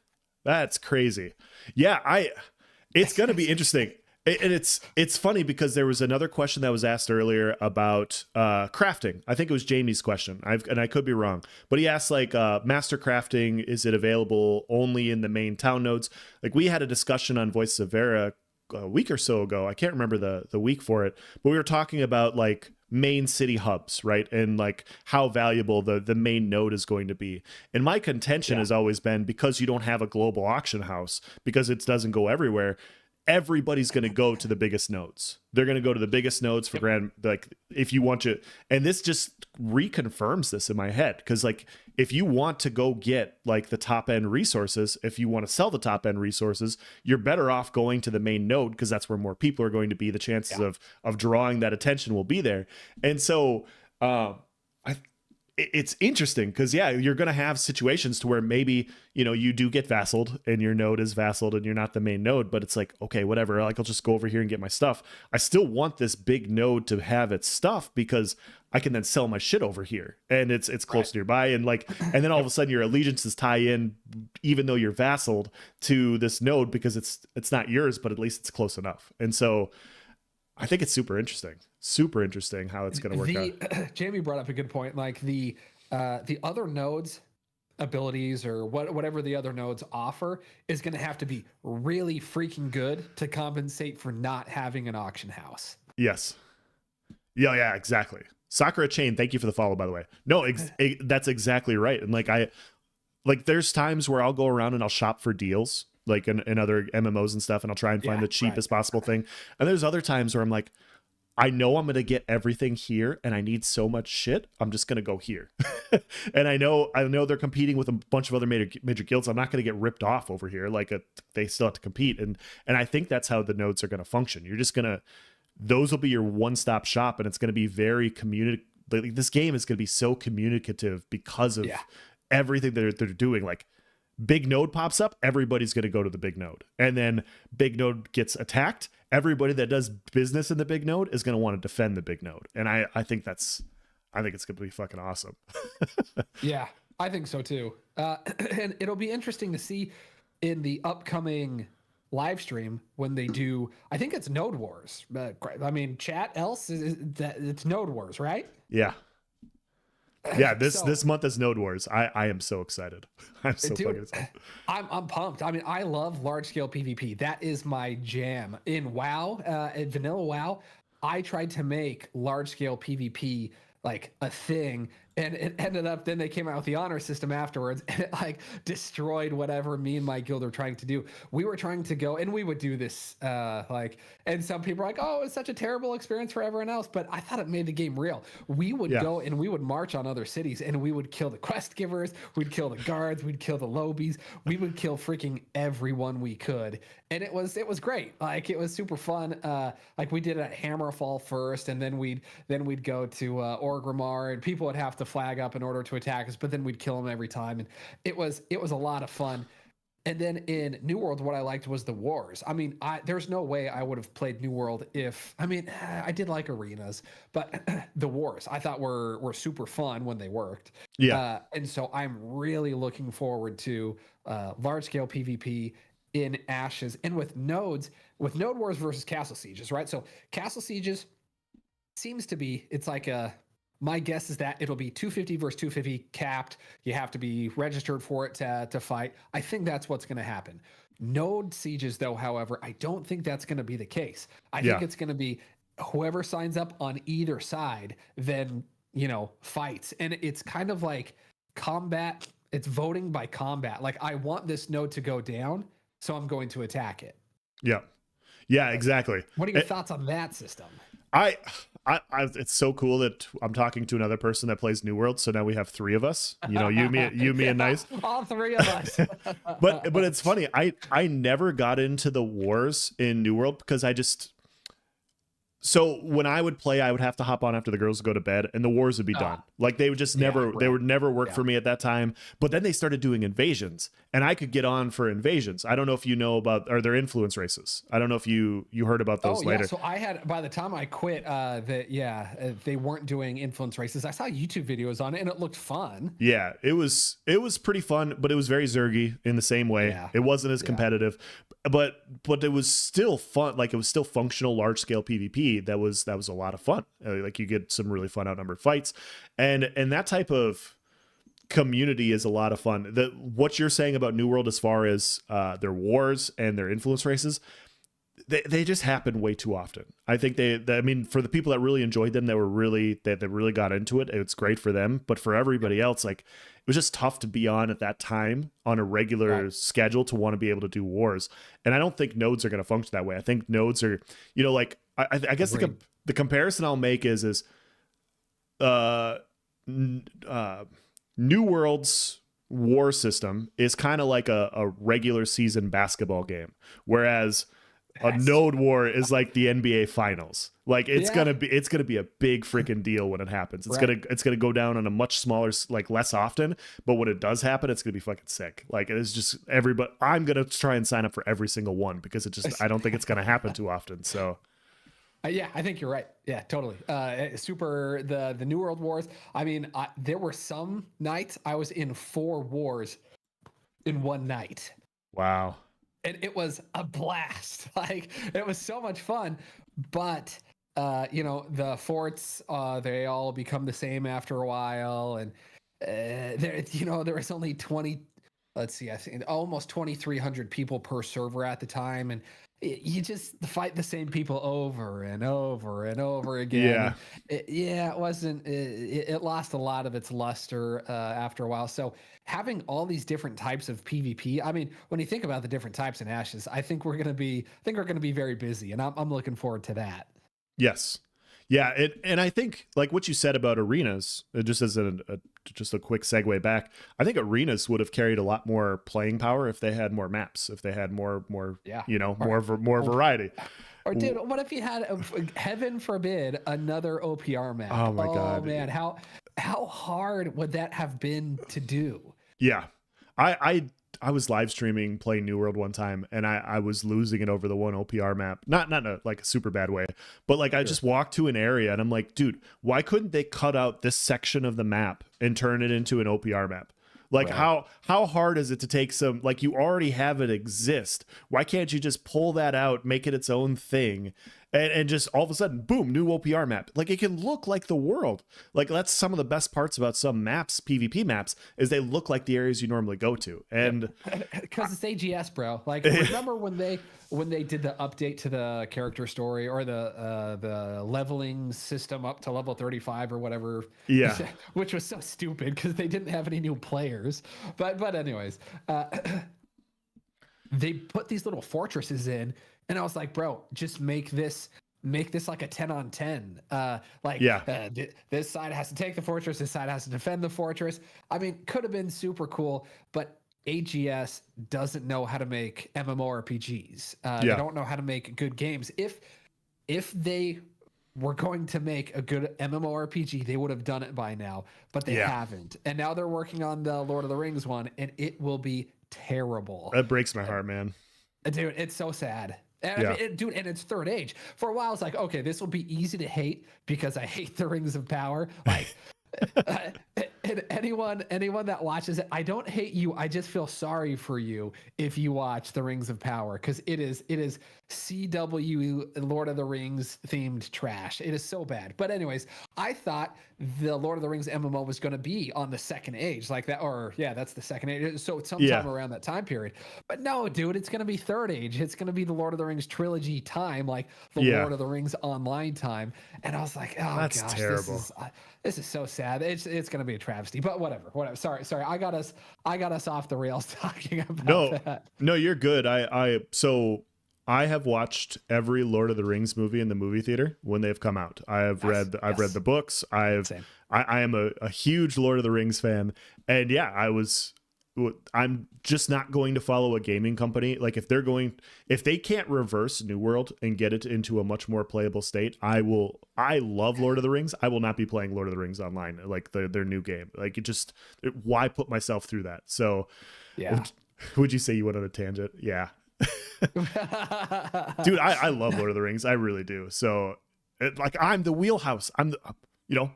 That's crazy. Yeah, it's gonna be interesting. And it's funny because there was another question that was asked earlier about crafting. I think it was Jamie's question. I could be wrong, but he asked like master crafting. Is it available only in the main town nodes? Like we had a discussion on Voices of Vera a week or so ago. I can't remember the week for it, but we were talking about like main city hubs, right? And like how valuable the main node is going to be. And my contention has always been, because you don't have a global auction house, because it doesn't go everywhere, everybody's going to go to the biggest nodes. They're going to go to the biggest nodes for grand, like if you want to, and this just reconfirms this in my head. Cause like, if you want to go get like the top end resources, if you want to sell the top end resources, you're better off going to the main node, because that's where more people are going to be. The chances of drawing that attention will be there. And so, it's interesting because you're going to have situations to where maybe, you do get vassaled and your node is vassaled and you're not the main node, but it's like, okay, whatever. Like I'll just go over here and get my stuff. I still want this big node to have its stuff because I can then sell my shit over here and it's close nearby. And like, and then all of a sudden your allegiances tie in, even though you're vassaled to this node, because it's not yours, but at least it's close enough. And so I think it's super interesting how it's going to work out. Jamie brought up a good point. Like the other nodes abilities or whatever the other nodes offer is going to have to be really freaking good to compensate for not having an auction house. Yes. Yeah, exactly. Sakura Chain, thank you for the follow, by the way. No, that's exactly right. And like there's times where I'll go around and I'll shop for deals, like in other MMOs and stuff, and I'll try and find the cheapest possible thing. And there's other times where I'm like, I know I'm going to get everything here and I need so much shit. I'm just going to go here. And I know they're competing with a bunch of other major guilds. I'm not going to get ripped off over here. They still have to compete. And I think that's how the nodes are going to function. You're just going to, those will be your one-stop shop, and it's going to be very this game is going to be so communicative because of everything they're doing. Like, big node pops up, everybody's going to go to the big node. And then big node gets attacked, everybody that does business in the big node is going to want to defend the big node. And I think it's going to be fucking awesome. Yeah, I think so too. And it'll be interesting to see in the upcoming live stream when they do, I think it's Node Wars. I mean, chat else it's Node Wars, right? Yeah. Yeah, this month is Node Wars. I am so excited. I'm so fucking excited. I'm pumped. I mean, I love large scale PvP. That is my jam. In WoW, in vanilla WoW, I tried to make large scale PvP like a thing, and it ended up, then they came out with the honor system afterwards, and it like destroyed whatever me and my guild were trying to do. We were trying to go, and we would do this and some people are like, oh, it's such a terrible experience for everyone else, but I thought it made the game real. We would go and we would march on other cities, and we would kill the quest givers, we'd kill the guards, we'd kill the lobies, we would kill freaking everyone we could, and it was great. Like, it was super fun. Like, we did it at Hammerfall first, and then we'd go to Orgrimmar, and people would have to flag up in order to attack us, but then we'd kill them every time, and it was a lot of fun. And then in New World, what I liked was the wars. I mean, there's no way I would have played New World I did like arenas, but the wars I thought were super fun when they worked. Yeah. And so I'm really looking forward to large scale PvP in Ashes, and with Node Wars versus Castle Sieges, right? So Castle Sieges seems to be, it's like my guess is that it'll be 250 versus 250 capped. You have to be registered for it to fight. I think that's what's going to happen. Node sieges, though, however, I don't think that's going to be the case. I think it's going to be whoever signs up on either side then, fights. And it's kind of like combat. It's voting by combat. Like, I want this node to go down, so I'm going to attack it. Yeah, exactly. What are your thoughts on that system? It's so cool that I'm talking to another person that plays New World. So now we have three of us, you, me, and Nice. All three of us. but it's funny. I never got into the wars in New World because so when I would play, I would have to hop on after the girls would go to bed, and the wars would be done. Like, they would just they would never work for me at that time. But then they started doing invasions, and I could get on for invasions. I don't know if you know about, are there influence races? I don't know if you heard about those later. Yeah. So I had, by the time I quit, they weren't doing influence races. I saw YouTube videos on it, and it looked fun. Yeah, it was pretty fun, but it was very zergy in the same way. Yeah. It wasn't as competitive, but it was still fun. Like, it was still functional large scale PvP. That was a lot of fun. Like, you get some really fun outnumbered fights, and that type of community is a lot of fun. What you're saying about New World as far as their wars and their influence races, they just happen way too often. I think I mean, for the people that really enjoyed them, that really got into it, it's great for them. But for everybody else, like, it was just tough to be on at that time on a regular schedule to want to be able to do wars. And I don't think nodes are going to function that way. I think nodes are, like, I guess the comparison I'll make is New World's war system is kind of like a regular season basketball game, whereas a node war is like the NBA finals. Like, it's gonna be a big freaking deal when it happens. It's gonna go down on a much smaller, like, less often, but when it does happen, it's gonna be fucking sick. Like, it's just everybody. I'm gonna try and sign up for every single one because I don't think it's gonna happen too often. So. Yeah, I think you're right. Yeah, totally. The New World Wars. I mean, there were some nights I was in 4 wars in one night. Wow. and it was a blast. Like it was so much fun, but the forts, they all become the same after a while, and there was only 20. Let's see, I think almost 2,300 people per server at the time, and you just fight the same people over and over and over again. Yeah. It wasn't. It lost a lot of its luster after a while. So having all these different types of PvP, I mean, when you think about the different types in Ashes, I think we're gonna be very busy, and I'm looking forward to that. Yes. Yeah, and I think like what you said about arenas, just as just a quick segue back, I think arenas would have carried a lot more playing power if they had more maps, if they had more more variety. Or dude, what if you had, heaven forbid, another OPR map? Oh my god, man, how hard would that have been to do? Yeah, I was live streaming playing New World one time, and I was losing it over the one OPR map. Not in a, like a super bad way, but like I just walked to an area and I'm like, dude, why couldn't they cut out this section of the map and turn it into an OPR map? Like how hard is it to take some, like you already have it exist? Why can't you just pull that out, make it its own thing, and just all of a sudden, boom, new OPR map. Like it can look like the world. Like that's some of the best parts about some maps, PvP maps, is they look like the areas you normally go to. And because it's AGS, bro. Like remember when they did the update to the character story or the leveling system up to level 35 or whatever? Yeah. Which was so stupid because they didn't have any new players. But anyways, they put these little fortresses in. And I was like, bro, just make this like a 10 on 10. This side has to take the fortress. This side has to defend the fortress. I mean, could have been super cool, but AGS doesn't know how to make MMORPGs. They don't know how to make good games. If they were going to make a good MMORPG, they would have done it by now, but they haven't. And now they're working on the Lord of the Rings one, and it will be terrible. That breaks my heart, man. Dude, it's so sad. And I mean, and it's Third Age. For a while, it's like, okay, this will be easy to hate because I hate the Rings of Power. Like, and anyone that watches it, I don't hate you. I just feel sorry for you if you watch the Rings of Power, because it is CW Lord of the Rings themed trash. It is so bad. But anyways, I thought the Lord of the Rings MMO was going to be on the Second Age, like that, or that's the Second Age. So sometime around that time period. But no, dude, it's going to be Third Age. It's going to be the Lord of the Rings trilogy time, like the Lord of the Rings online time. And I was like, oh that's gosh, terrible. This is so sad. It's going to be a travesty. But whatever. Sorry. I got us off the rails talking about that. No, you're good. I have watched every Lord of the Rings movie in the movie theater when they've come out. I've read the books. I am a huge Lord of the Rings fan. And I'm just not going to follow a gaming company. Like if they can't reverse New World and get it into a much more playable state, I love Lord of the Rings. I will not be playing Lord of the Rings online, like their new game. Like why put myself through that? So would you say you went on a tangent? Yeah. Dude, I love Lord of the Rings. I really do. So I'm the wheelhouse. I'm the,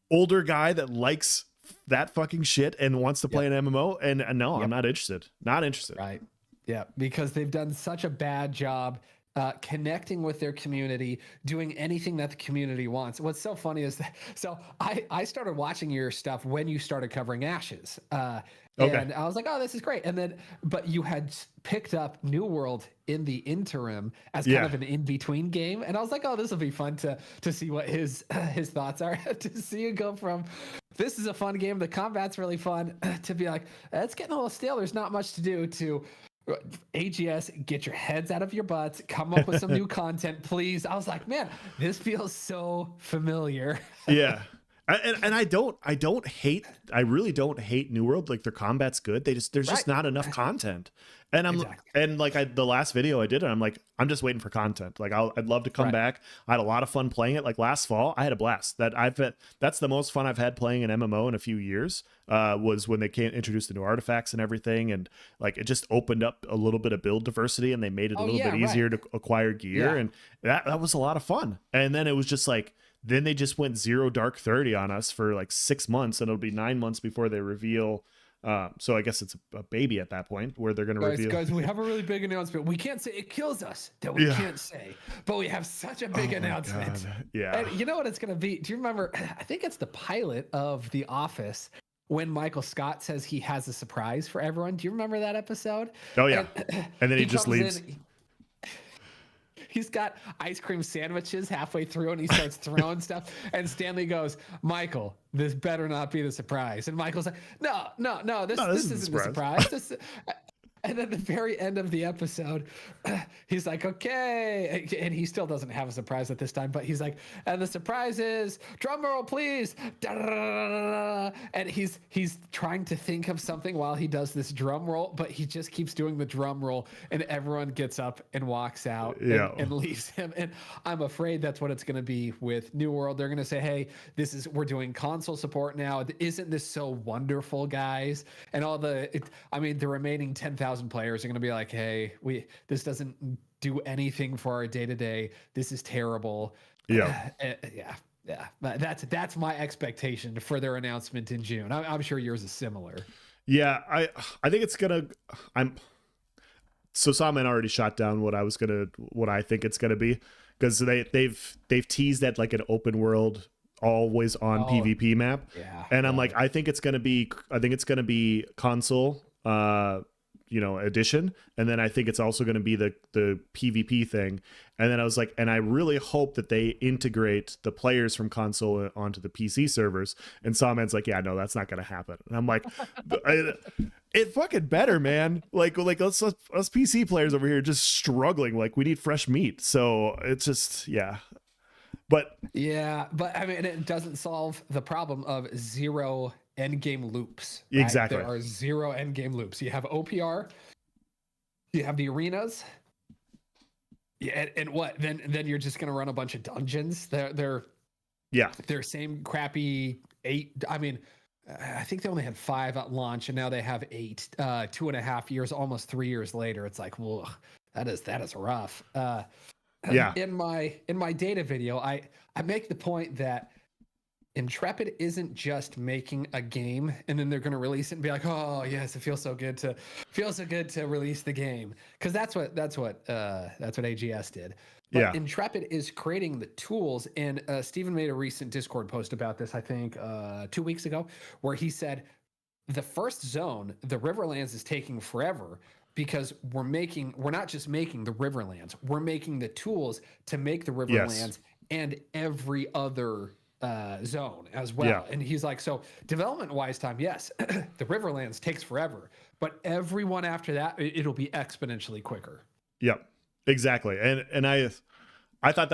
older guy that likes that fucking shit and wants to play an MMO. And no, I'm not interested. Not interested. Right. Yeah. Because they've done such a bad job connecting with their community, doing anything that the community wants. What's so funny is that, I started watching your stuff when you started covering Ashes. And I was like, oh, this is great. And then, but you had picked up New World in the interim as kind of an in-between game. And I was like, oh, this will be fun to see what his thoughts are. To see you go from, this is a fun game, the combat's really fun, to be like, it's getting a little stale, there's not much to do, to AGS, get your heads out of your butts, come up with some new content, please. I was like, man, this feels so familiar. Yeah. And I really don't hate New World. Like their combat's good. There's just not enough content. And the last video I did, I'm like, I'm just waiting for content. Like I'd love to come back. I had a lot of fun playing it. Like last fall, I had a blast. That's the most fun I've had playing an MMO in a few years. Was when they introduced the new artifacts and everything, and like it just opened up a little bit of build diversity, and they made it a little bit easier to acquire gear, and that was a lot of fun. And then it was just like, then they just went 0 Dark 30 on us for like 6 months, and it'll be 9 months before they reveal So I guess it's a baby at that point where they're going to reveal. Guys, we have a really big announcement. We can't say it kills us that we can't say, but we have such a big announcement. Yeah. And you know what it's going to be? Do you remember? I think it's the pilot of The Office when Michael Scott says he has a surprise for everyone. Do you remember that episode? Oh yeah. And then he just leaves. He's got ice cream sandwiches halfway through and he starts throwing stuff. And Stanley goes, Michael, this better not be the surprise. And Michael's like, no, this isn't the surprise. And at the very end of the episode, he's like, okay. And he still doesn't have a surprise at this time, but he's like, and the surprise is, drum roll, please. And he's trying to think of something while he does this drum roll, but he just keeps doing the drum roll and everyone gets up and walks out and leaves him. And I'm afraid that's what it's going to be with New World. They're going to say, hey, we're doing console support now. Isn't this so wonderful, guys? And the remaining 10,000 players are going to be like, hey, this doesn't do anything for our day-to-day. This is terrible. Yeah. That's my expectation for their announcement in June. I'm sure yours is similar. Yeah, I think it's gonna. So Sawman already shot down what I think it's gonna be, because they've teased at like an open world always on PvP map. Yeah. And I'm like, I think it's gonna be console edition, and then I think it's also going to be the PvP thing. And then I was like, and I really hope that they integrate the players from console onto the PC servers. And Sawman's like, yeah, no, that's not going to happen. And I'm like, it fucking better, man. Like us PC players over here just struggling. Like, we need fresh meat. So it's just, yeah. But I mean, it doesn't solve the problem of zero endgame loops. Right? Exactly. There are zero endgame loops. You have OPR, you have the arenas. Yeah, and what? Then you're just gonna run a bunch of dungeons. They're same crappy 8. I mean, I think they only had 5 at launch, and now they have 8. 2.5 years, almost 3 years later, it's like, well, that is rough. In my data video, I make the point that Intrepid isn't just making a game and then they're going to release it and be like, oh yes, it feels so good to release the game, because that's what AGS did. But Intrepid is creating the tools, and Steven made a recent Discord post about this, I think 2 weeks ago, where he said the first zone, the Riverlands, is taking forever because we're not just making the Riverlands, we're making the tools to make the Riverlands and every other zone as well. And he's like, so development wise time, yes, the Riverlands takes forever, but everyone after that, it'll be exponentially quicker. Yep, exactly. And I thought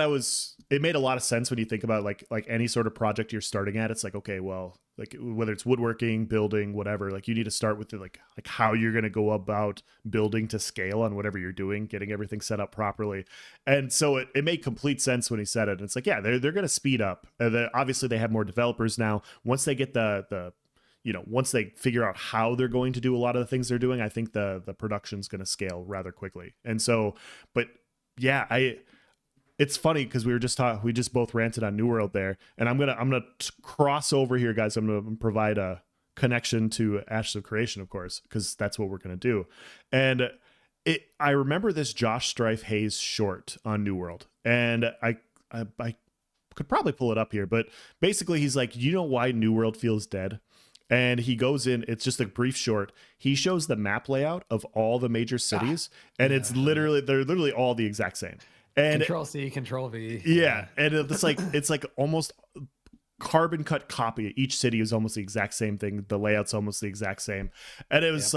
it made a lot of sense when you think about like any sort of project you're starting at. It's like, okay, well, like whether it's woodworking, building, whatever, like you need to start with like how you're going to go about building to scale on whatever you're doing, getting everything set up properly. And so it made complete sense when he said it. And it's like, yeah, they're going to speed up. Obviously they have more developers now. Once they get once they figure out how they're going to do a lot of the things they're doing, I think the production's going to scale rather quickly. And so, but yeah, it's funny because we just both ranted on New World there, and I'm gonna cross over here, guys. I'm gonna provide a connection to Ashes of Creation, of course, because that's what we're gonna do. And I remember this Josh Strife Hayes short on New World, and I could probably pull it up here, but basically he's like, you know why New World feels dead? And he goes in, it's just a brief short. He shows the map layout of all the major cities, and they're literally all the exact same. And Control C, Control V. Yeah, and it's like almost carbon cut copy. Each city is almost the exact same thing. The layout's almost the exact same. And it was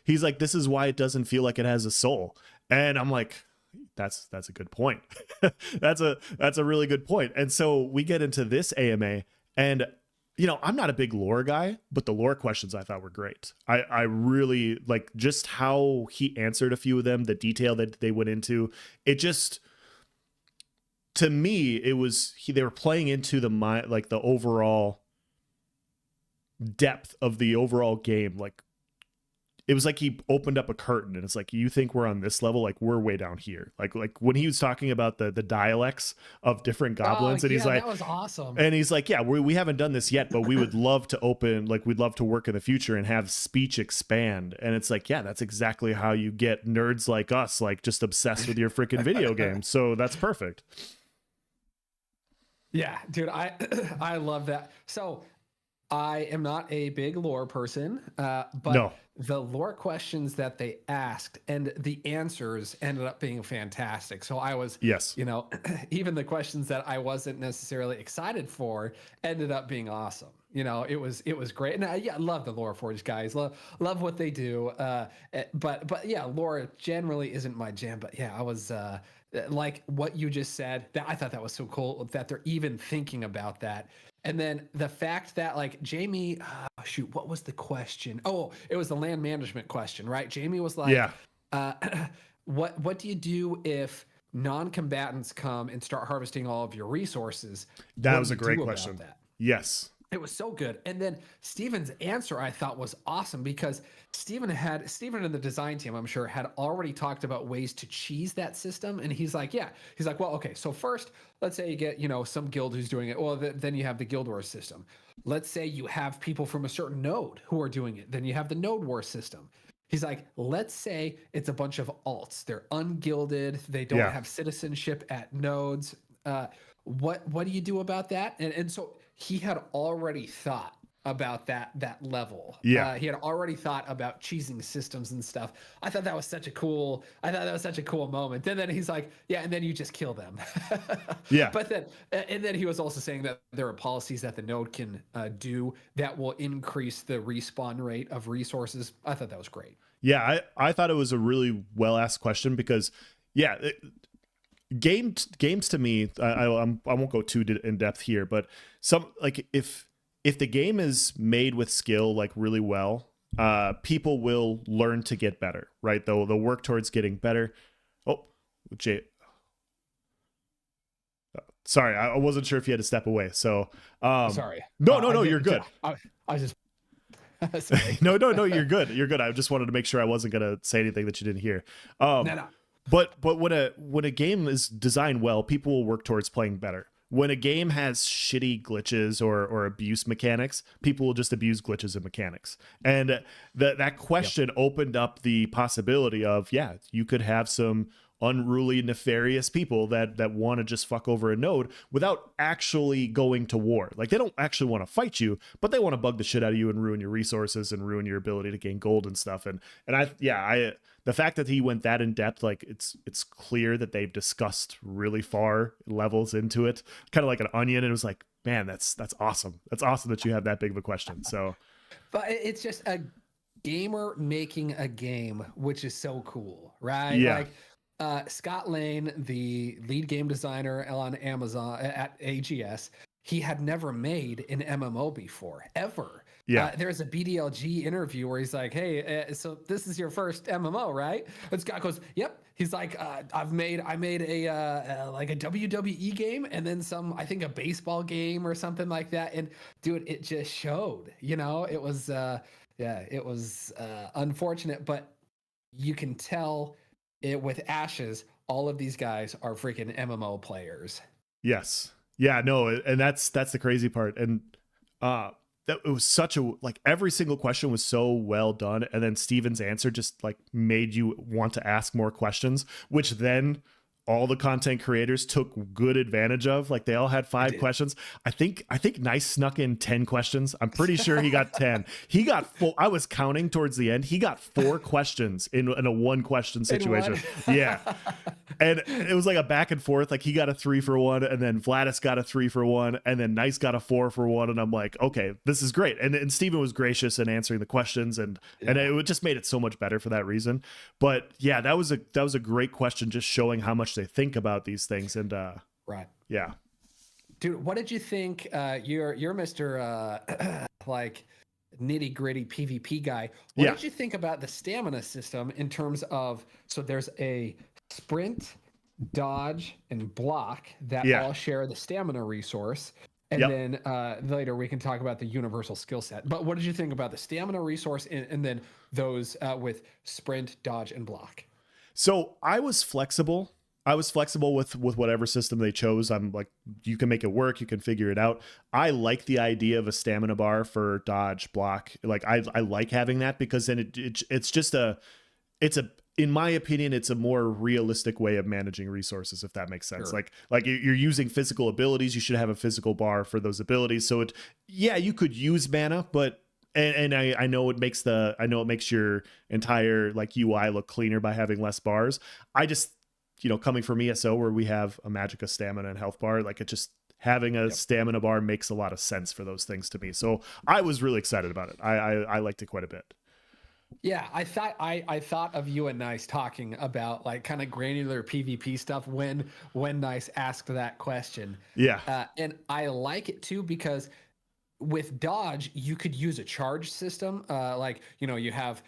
he's like, this is why it doesn't feel like it has a soul. And I'm like, that's a good point. that's a really good point. And so we get into this AMA, and I'm not a big lore guy, but the lore questions I thought were great. I really like just how he answered a few of them, the detail that they went into. It just, to me, it was they were playing into the overall depth of the overall game. Like, it was like he opened up a curtain and it's like, you think we're on this level? Like we're way down here. Like when he was talking about the dialects of different goblins, and he's like, that was awesome. and he's like, yeah, we haven't done this yet, but we would love to open, like we'd love to work in the future and have speech expand. And it's like, yeah, that's exactly how you get nerds like us, like just obsessed with your freaking video games. So that's perfect. Yeah, dude, I love that. So I am not a big lore person, but No. the lore questions that they asked and the answers ended up being fantastic. So I was, Yes. you know, even the questions that I wasn't necessarily excited for ended up being awesome. You know, it was great. And I love the Lore Forge guys. Love what they do. But yeah, lore generally isn't my jam. But yeah, I was like what you just said. That I thought that was so cool that they're even thinking about that. And then the fact that like Jamie, shoot, what was the question? Oh, it was the land management question, right? Jamie was like, Yeah. What do you do if non-combatants come and start harvesting all of your resources? That was a great question. Yes. It was so good. And then Steven's answer I thought was awesome because Steven and the design team, I'm sure, had already talked about ways to cheese that system. And he's like, well, okay, so first, let's say you get, you know, some guild who's doing it. Well, then you have the guild wars system. Let's say you have people from a certain node who are doing it. Then you have the node war system. He's like, let's say it's a bunch of alts. They're ungilded. They don't have citizenship at nodes. What do you do about that? And so he had already thought about that level. Yeah. He had already thought about cheesing systems and stuff. I thought that was such a cool moment. And then he's like, yeah, and then you just kill them. Yeah. But then he was also saying that there are policies that the node can do that will increase the respawn rate of resources. I thought that was great. Yeah, I thought it was a really well asked question because, games to me, I won't go too in depth here, but some like if the game is made with skill like really well, people will learn to get better, right? They'll work towards getting better. Oh, Jay. Sorry, I wasn't sure if you had to step away. So sorry. No, you're good. I just no, you're good. You're good. I just wanted to make sure I wasn't gonna say anything that you didn't hear. No. But when a game is designed well, people will work towards playing better. When a game has shitty glitches or abuse mechanics, people will just abuse glitches and mechanics. And that question opened up the possibility of, you could have some unruly, nefarious people that want to just fuck over a node without actually going to war. Like they don't actually want to fight you, but they want to bug the shit out of you and ruin your resources and ruin your ability to gain gold and stuff. And the fact that he went that in depth, like it's clear that they've discussed really far levels into it, kind of like an onion. And it was like, man, that's awesome. That's awesome that you have that big of a question. So, but it's just a gamer making a game, which is so cool, right? Yeah. Like, Scott Lane, the lead game designer on Amazon at AGS, he had never made an MMO before, ever. Yeah. There's a BDLG interview where he's like, hey, so this is your first MMO, right? And Scott goes, yep. He's like, I made a like a WWE game and then some, I think a baseball game or something like that. And dude, it just showed, you know, it was, it was unfortunate, but you can tell it with Ashes, all of these guys are freaking MMO players. Yes. Yeah, no, and that's the crazy part. And that it was such a, like, every single question was so well done, and then Steven's answer just like made you want to ask more questions, which then all the content creators took good advantage of. Like they all had 5 questions. I think Nice snuck in 10 questions. I'm pretty sure he got 10. He got full. I was counting towards the end. He got 4 questions in a 1 question situation. Yeah. And it was like a back and forth. Like he got a 3 for 1, and then Vladis got a 3 for 1, and then Nice got a 4 for 1. And I'm like, okay, this is great. And Steven was gracious in answering the questions, and it just made it so much better for that reason. But yeah, that was a great question, just showing how much they think about these things. And right. Yeah. Dude, what did you think? You're Mr. like nitty gritty PvP guy. What did you think about the stamina system in terms of, so there's a sprint, dodge, and block that all share the stamina resource. And then later we can talk about the universal skill set. But what did you think about the stamina resource and then those with sprint, dodge, and block? So I was flexible. I was flexible with whatever system they chose. I'm like, you can make it work. You can figure it out. I like the idea of a stamina bar for dodge, block. Like I like having that because then it's just in my opinion, it's a more realistic way of managing resources, if that makes sense. Sure. Like you're using physical abilities, you should have a physical bar for those abilities. So you could use mana, but I know it makes your entire like UI look cleaner by having less bars. I just, coming from ESO where we have a Magicka stamina and health bar, like it just having a stamina bar makes a lot of sense for those things to me. So I was really excited about it. I liked it quite a bit. Yeah, I thought of you and Nice talking about like kind of granular PvP stuff when Nice asked that question. Yeah. And I like it too because with dodge you could use a charge system. You have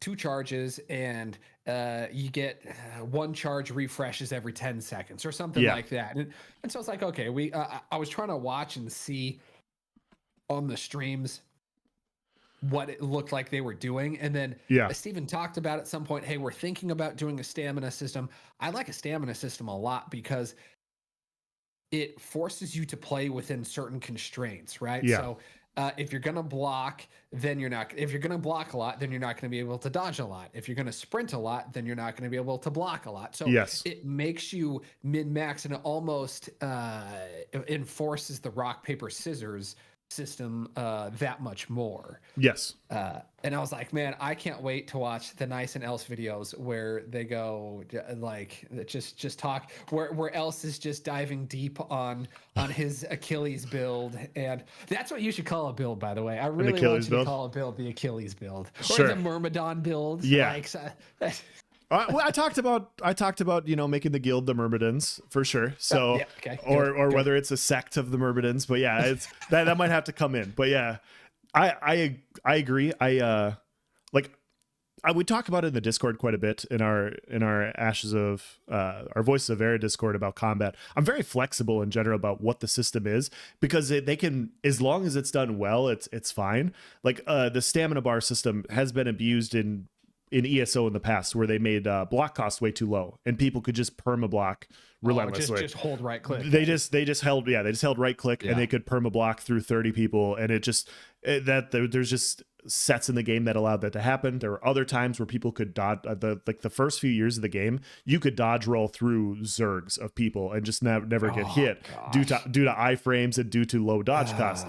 2 charges and you get 1 charge refreshes every 10 seconds or something like that. And so it's like, okay, I was trying to watch and see on the streams what it looked like they were doing. And then Steven talked about at some point, hey, we're thinking about doing a stamina system. I like a stamina system a lot because it forces you to play within certain constraints, right? Yeah. So if you're going to block, then if you're going to block a lot, then you're not going to be able to dodge a lot. If you're going to sprint a lot, then you're not going to be able to block a lot. So it makes you min-max, and it almost enforces the rock, paper, scissors system that much more. Yes. And I was like, man, I can't wait to watch the Nice and Else videos where they go like just talk where Else is just diving deep on his Achilles build. And that's what you should call a build, by the way. I really want you to call a build the Achilles build or the Myrmidon build. Yeah. Well, I talked about making the guild the Myrmidons for sure. So or whether it's a sect of the Myrmidons, but yeah, it's that might have to come in. But yeah, I agree. We talk about it in the Discord quite a bit in our Ashes of our Voices of Era Discord about combat. I'm very flexible in general about what the system is because they can, as long as it's done well, it's fine. Like the stamina bar system has been abused in ESO in the past where they made block cost way too low and people could just perma block relentlessly. Just hold right click. They just held right click and they could perma block through 30 people, and there's just sets in the game that allowed that to happen. There were other times where people could dodge the first few years of the game, you could dodge roll through zergs of people and just never get hit due to iframes and due to low dodge cost.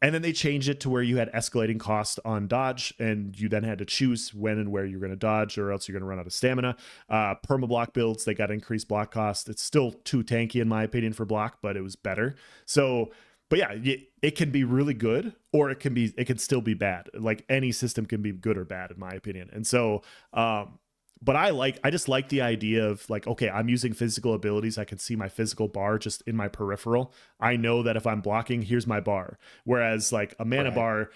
And then they changed it to where you had escalating cost on dodge, and you then had to choose when and where you're going to dodge, or else you're going to run out of stamina. Perma-block builds, they got increased block cost. It's still too tanky in my opinion for block, but it was better. So, but yeah, it can be really good, or it can still be bad. Like any system can be good or bad in my opinion. And so, but I just like the idea of like, okay, I'm using physical abilities. I can see my physical bar just in my peripheral. I know that if I'm blocking, here's my bar. Whereas like a mana bar,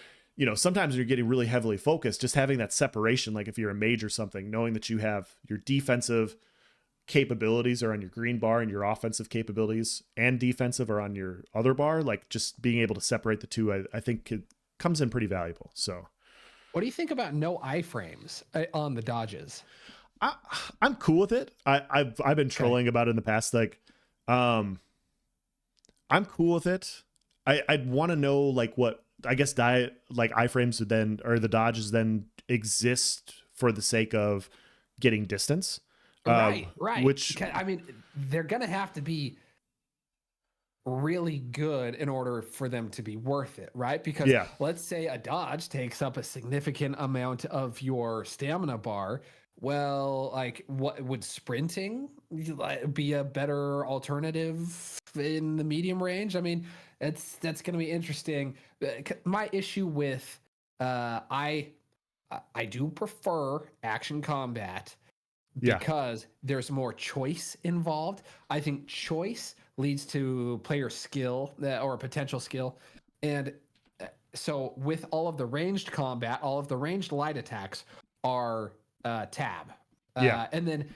sometimes you're getting really heavily focused, just having that separation. Like if you're a mage or something, knowing that you have your defensive capabilities are on your green bar and your offensive capabilities and defensive are on your other bar, like just being able to separate the two, I think it comes in pretty valuable. So what do you think about no iframes on the dodges? I'm cool with it. I've been trolling about it in the past. Like, I'm cool with it. I'd want to know like what I guess iframes would then, or the dodges then exist for the sake of getting distance. Right. Which I mean, they're gonna have to be really good in order for them to be worth it, right? Because let's say a dodge takes up a significant amount of your stamina bar. Well, like what would sprinting be a better alternative in the medium range? I mean, that's going to be interesting. My issue with I do prefer action combat because there's more choice involved. I think choice leads to player skill or potential skill. And so with all of the ranged combat, all of the ranged light attacks are tab. And then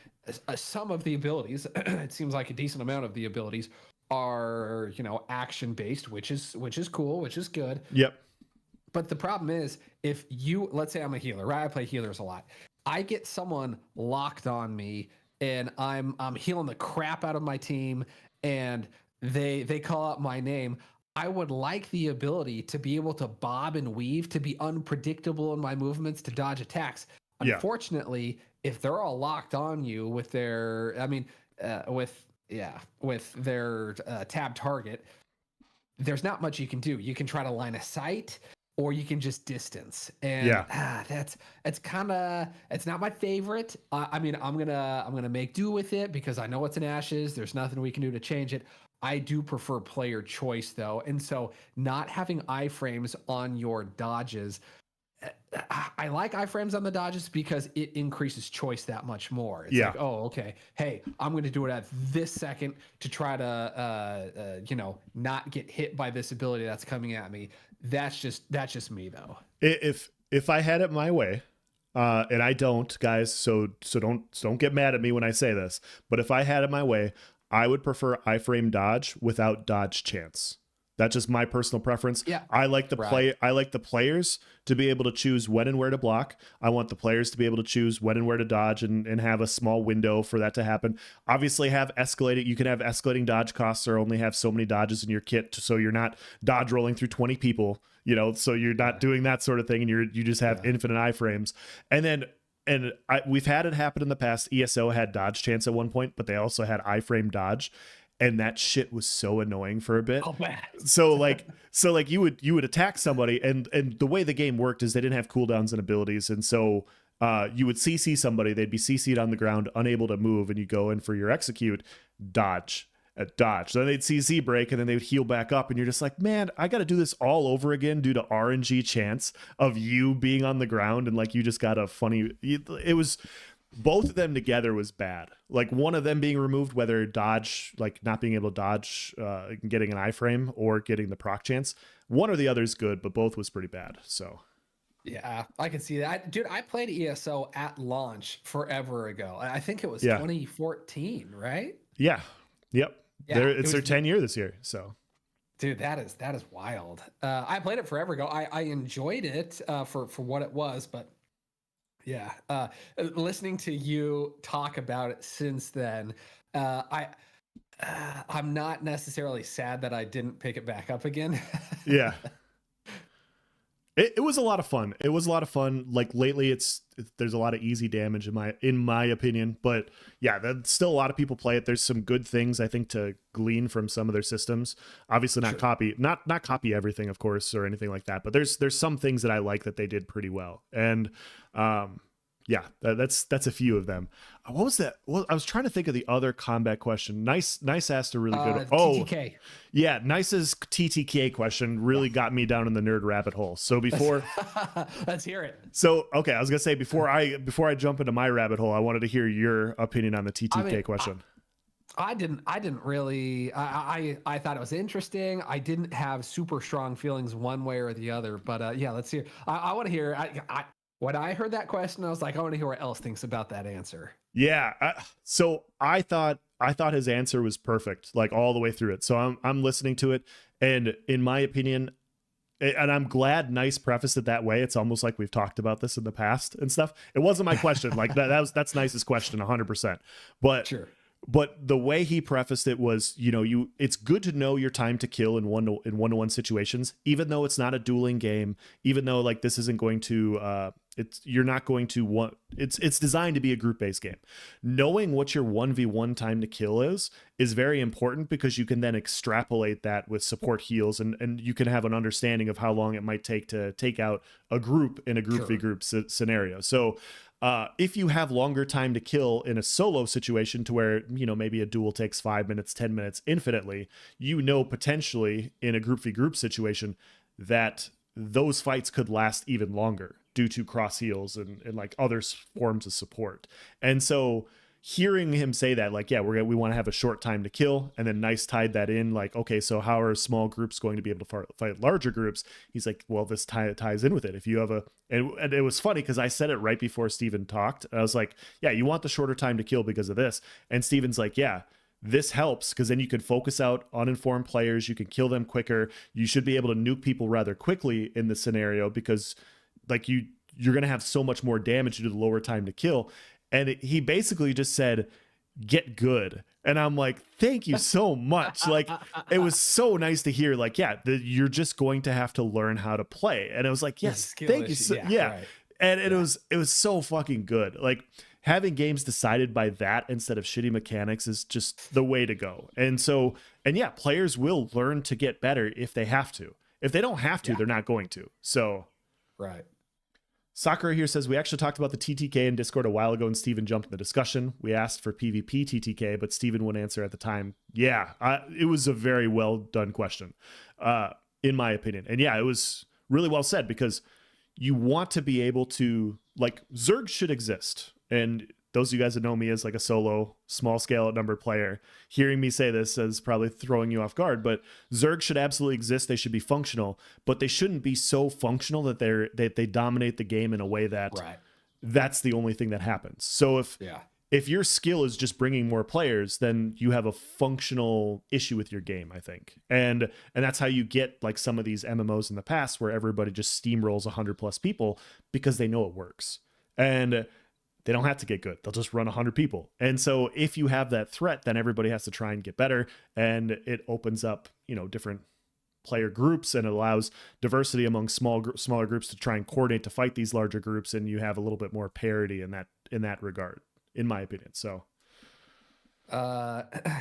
some of the abilities, it seems like a decent amount of the abilities are, you know, action based, which is cool, which is good. Yep. But the problem is, if you, let's say I'm a healer, right? I play healers a lot. I get someone locked on me, and I'm healing the crap out of my team, and they call out my name. I would like the ability to be able to bob and weave, to be unpredictable in my movements, to dodge attacks. Yeah. Unfortunately, if they're all locked on you with their, with their tab target, there's not much you can do. You can try to line a sight, or you can just distance. And it's kind of, it's not my favorite. I mean, I'm gonna make do with it because I know it's in ashes. There's nothing we can do to change it. I do prefer player choice though, and so not having iframes on your dodges. I like iframes on the dodges because it increases choice that much more. It's like, oh, okay, hey, I'm going to do it at this second to try to, not get hit by this ability that's coming at me. That's just me though. If I had it my way, and I don't, guys, so don't get mad at me when I say this, but if I had it my way, I would prefer iframe dodge without dodge chance. That's just my personal preference. Yeah. I like the players to be able to choose when and where to block. I want the players to be able to choose when and where to dodge and have a small window for that to happen. Obviously you can have escalating dodge costs or only have so many dodges in your kit, so you're not dodge rolling through 20 people, you know, so you're not doing that sort of thing, and you just have infinite iframes. We've had it happen in the past. ESO had dodge chance at one point, but they also had iframe dodge. And that shit was so annoying for a bit. Oh, man. So you would attack somebody, and the way the game worked is they didn't have cooldowns and abilities, and so you would CC somebody, they'd be CC'd on the ground, unable to move, and you go in for your execute, dodge. Then they'd CC break, and then they would heal back up, and you're just like, man, I got to do this all over again due to RNG chance of you being on the ground, and like you just got a funny. It was. Both of them together was bad. Like one of them being removed, whether dodge, like not being able to dodge, getting an iframe or getting the proc chance, one or the other is good, but both was pretty bad. So yeah, I can see that. Dude, I played ESO at launch forever ago. I think it was 2014, right? Yeah. Yep. Yeah, it's their 10 year this year. So dude, that is wild. I played it forever ago. I enjoyed it for what it was, but yeah, listening to you talk about it since then, I'm not necessarily sad that I didn't pick it back up again. Yeah. It was a lot of fun. It was a lot of fun. Like lately, there's a lot of easy damage in my opinion. But yeah, still a lot of people play it. There's some good things I think to glean from some of their systems. Obviously, not copy, not copy everything, of course, or anything like that. But there's some things that I like that they did pretty well. And yeah, that's a few of them. What was that? Well, I was trying to think of the other combat question. Nice asked a really good. TTK. Yeah, Nice's TTK question really got me down in the nerd rabbit hole. So before, let's hear it. So okay, I was gonna say before I jump into my rabbit hole, I wanted to hear your opinion on the TTK question. I didn't really. I thought it was interesting. I didn't have super strong feelings one way or the other. But yeah, let's hear. I want to hear. When I heard that question, I was like, I want to hear what else thinks about that answer. Yeah. So I thought his answer was perfect, like all the way through it. So I'm listening to it, and in my opinion, and I'm glad Nice prefaced it that way. It's almost like we've talked about this in the past and stuff. It wasn't my question. Like that's Nice's question 100%. But sure. But the way he prefaced it was, it's good to know your time to kill in one-to-one situations, even though it's not a dueling game, even though like this isn't going to, you're not going to want, it's designed to be a group-based game. Knowing what your 1v1 time to kill is very important, because you can then extrapolate that with support heals, and you can have an understanding of how long it might take to take out a group in a group v group scenario. So if you have longer time to kill in a solo situation to where, maybe a duel takes 5 minutes, 10 minutes infinitely, potentially in a group v group situation that those fights could last even longer due to cross heals and like other forms of support. And so hearing him say that, like, yeah, we want to have a short time to kill, and then Nice tied that in, like, okay, so how are small groups going to be able to fight larger groups? He's like, well, this ties in with it. If you have and it was funny because I said it right before Steven talked. I was like, yeah, you want the shorter time to kill because of this. And Steven's like, yeah, this helps because then you can focus out uninformed players. You can kill them quicker. You should be able to nuke people rather quickly in this scenario because like you're going to have so much more damage due to the lower time to kill. And he basically just said, get good. And I'm like, thank you so much. Like, it was so nice to hear, like, yeah, you're just going to have to learn how to play. And I was like, yes, thank you. Yeah. Right. And it was so fucking good. Like, having games decided by that instead of shitty mechanics is just the way to go. And so, and yeah, players will learn to get better if they have to. If they don't have to, they're not going to. So, right. Sakura here says, we actually talked about the TTK in Discord a while ago and Steven jumped in the discussion. We asked for PvP TTK, but Steven wouldn't answer at the time. Yeah, it was a very well done question, in my opinion. And yeah, it was really well said because you want to be able to, like, Zerg should exist. And those of you guys that know me as like a solo, small scale numbered player, hearing me say this is probably throwing you off guard, but Zerg should absolutely exist. They should be functional, but they shouldn't be so functional that they dominate the game in a way that that's the only thing that happens. So if your skill is just bringing more players, then you have a functional issue with your game, I think. And that's how you get like some of these MMOs in the past where everybody just steamrolls 100+ people because they know it works. And they don't have to get good. They'll just run 100 people. And so if you have that threat, then everybody has to try and get better. And it opens up, different player groups and it allows diversity among smaller groups to try and coordinate to fight these larger groups. And you have a little bit more parity in that regard, in my opinion. So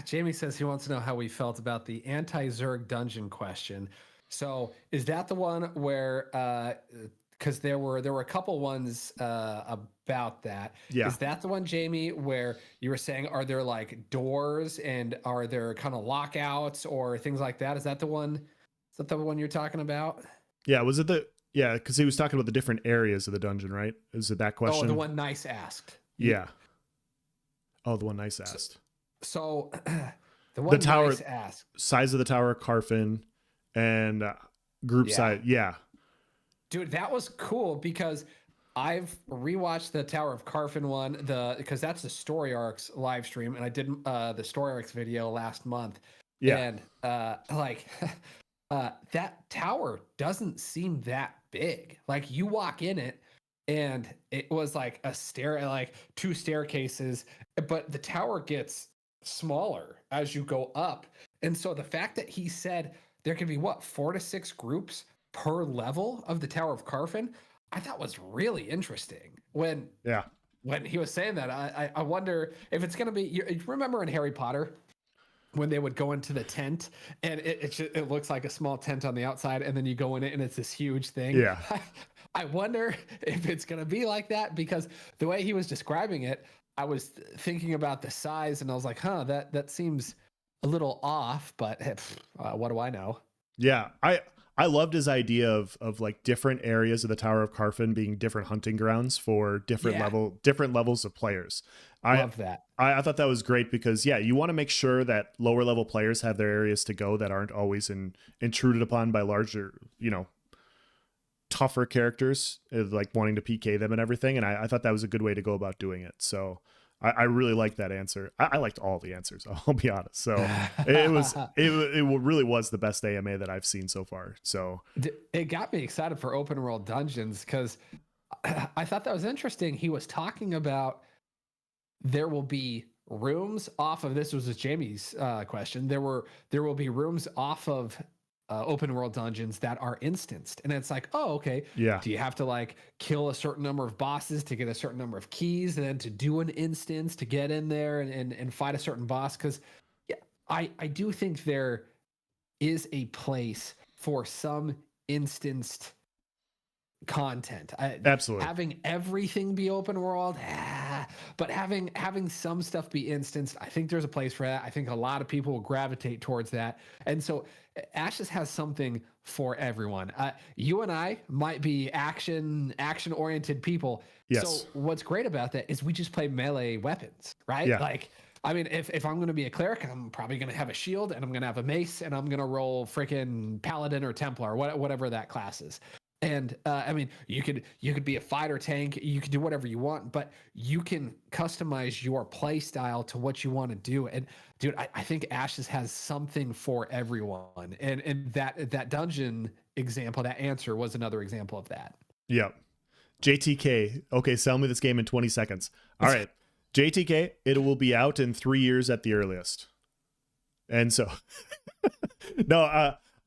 Jamie says he wants to know how we felt about the anti-Zerg dungeon question. So is that the one where, because there were a couple ones about that. Yeah. Is that the one, Jamie, where you were saying, are there like doors and are there kind of lockouts or things like that? Is that the one? Is that the one you're talking about? Yeah. Was it yeah, because he was talking about the different areas of the dungeon, right? Is it that question? Oh, the one Nice asked. Yeah. Oh, the one Nice asked. So the one tower Nice asked. Size of the tower, Carfin, and group size. Yeah. Dude, that was cool because I've rewatched the Tower of Carfin one, because that's the Story Arcs live stream, and I did the Story Arcs video last month. Yeah. And that tower doesn't seem that big. Like you walk in it, and it was like like 2 staircases, but the tower gets smaller as you go up. And so the fact that he said there could be 4 to 6 groups per level of the Tower of Carfin, I thought was really interesting. When he was saying that, I wonder if it's going to be. You remember in Harry Potter when they would go into the tent and it looks like a small tent on the outside, and then you go in it and it's this huge thing. Yeah. I wonder if it's going to be like that, because the way he was describing it, I was thinking about the size and I was like, that seems a little off, but what do I know? Yeah. I loved his idea of like different areas of the Tower of Carfin being different hunting grounds for different levels of players. I love that. I thought that was great because you want to make sure that lower level players have their areas to go that aren't always intruded upon by larger, tougher characters, like wanting to PK them and everything. And I thought that was a good way to go about doing it. So I really liked that answer. I liked all the answers, I'll be honest. So it really was the best AMA that I've seen so far. So it got me excited for open world dungeons because I thought that was interesting. He was talking about there will be rooms off of, this was Jamie's question. There will be rooms off of open world dungeons that are instanced, and it's like, oh, okay, yeah, do you have to like kill a certain number of bosses to get a certain number of keys, and then to do an instance to get in there and fight a certain boss? Because I do think there is a place for some instanced content. Absolutely. Having everything be open world, but having some stuff be instanced, I think there's a place for that. I think a lot of people will gravitate towards that. And so Ashes has something for everyone. You and I might be action oriented people. Yes. So what's great about that is we just play melee weapons, right? Yeah. Like, I mean, if I'm going to be a cleric, I'm probably going to have a shield and I'm going to have a mace and I'm going to roll freaking paladin or templar, whatever that class is. And I mean, you could be a fighter tank, you can do whatever you want, but you can customize your play style to what you want to do. And dude, I think Ashes has something for everyone. And that dungeon example, that answer was another example of that. Yep. JTK. Okay, sell me this game in 20 seconds. All right. JTK, it will be out in 3 years at the earliest. And so, no,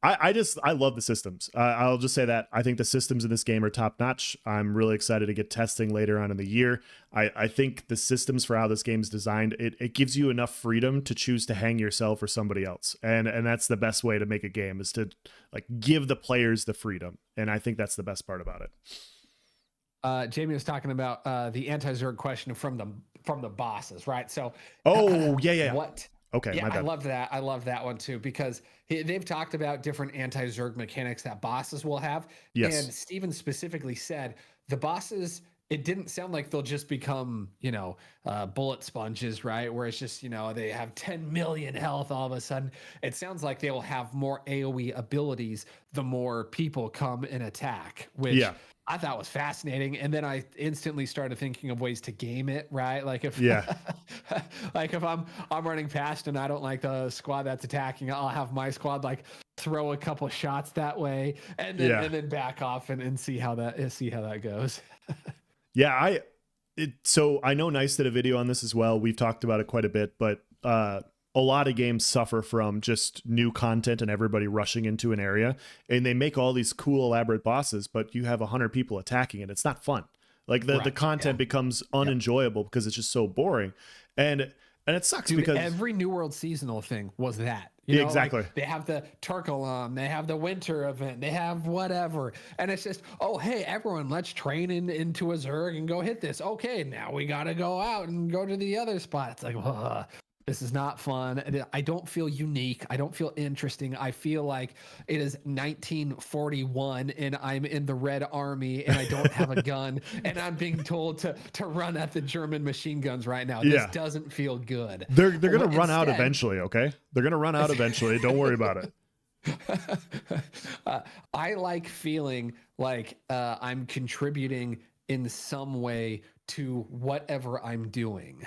I love the systems. I'll just say that I think the systems in this game are top notch. I'm really excited to get testing later on in the year. I think the systems for how this game is designed, it gives you enough freedom to choose to hang yourself or somebody else. And that's the best way to make a game, is to like give the players the freedom. And I think that's the best part about it. Jamie was talking about the anti-Zerg question from the bosses, right? So, yeah. What? Okay, yeah, my bad. I love that. I love that one too, because they've talked about different anti-Zerg mechanics that bosses will have. Yes. And Steven specifically said the bosses, it didn't sound like they'll just become, bullet sponges, right? Where it's just, they have 10 million health all of a sudden. It sounds like they will have more AoE abilities the more people come and attack, which I thought was fascinating. And then I instantly started thinking of ways to game it, right? Like if like if I'm running past and I don't like the squad that's attacking, I'll have my squad like throw a couple shots that way and then back off and see how that goes. Yeah, so I know Nice did a video on this as well. We've talked about it quite a bit, but a lot of games suffer from just new content and everybody rushing into an area, and they make all these cool elaborate bosses, but you have 100 people attacking it. It's not fun. Like the content becomes unenjoyable because it's just so boring. And it sucks, because every New World seasonal thing was that. Exactly. Like they have the Turkalum, they have the winter event, they have whatever. And it's just, oh, hey, everyone, let's train into a Zerg and go hit this. Okay, now we got to go out and go to the other spot. It's like, this is not fun. I don't feel unique. I don't feel interesting. I feel like it is 1941 and I'm in the Red Army and I don't have a gun and I'm being told to run at the German machine guns right now. This doesn't feel good. They're going to run out eventually, okay? They're going to run out eventually. Don't worry about it. I like feeling like I'm contributing in some way to whatever I'm doing.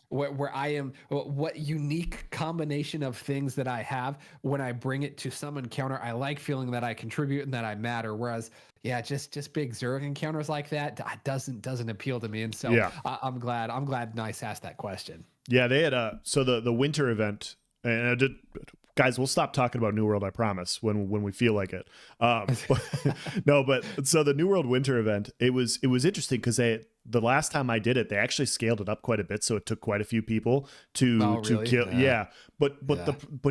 Where I am, what unique combination of things that I have when I bring it to some encounter, I like feeling that I contribute and that I matter. Whereas, just big Zerg encounters like that doesn't appeal to me. And so I'm glad Nice asked that question. Yeah, they had so the winter event, and I did. Guys, we'll stop talking about New World, I promise, when we feel like it. But so the New World winter event, it was interesting because the last time I did it, they actually scaled it up quite a bit, so it took quite a few people to kill. Yeah, but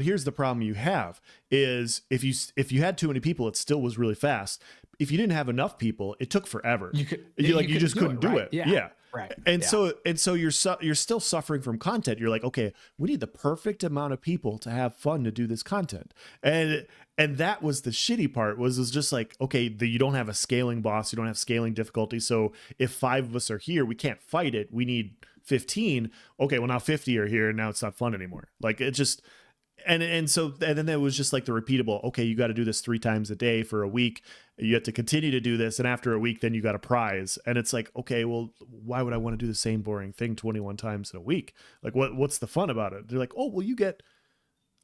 here's the problem you have is if you had too many people, it still was really fast. If you didn't have enough people, it took forever. You just couldn't do it. Yeah. Right. And so you're still suffering from content. You're like, okay, we need the perfect amount of people to have fun to do this content. And that was the shitty part, was just like, okay, you don't have a scaling boss, you don't have scaling difficulty. So if 5 of us are here, we can't fight it. We need 15. Okay, well now 50 are here and now it's not fun anymore. Like it just and then it was just like the repeatable, okay, you got to do this 3 times a day for a week. You have to continue to do this. And after a week, then you got a prize. And it's like, okay, well, why would I want to do the same boring thing 21 times in a week? Like what's the fun about it? They're like, oh, well, you get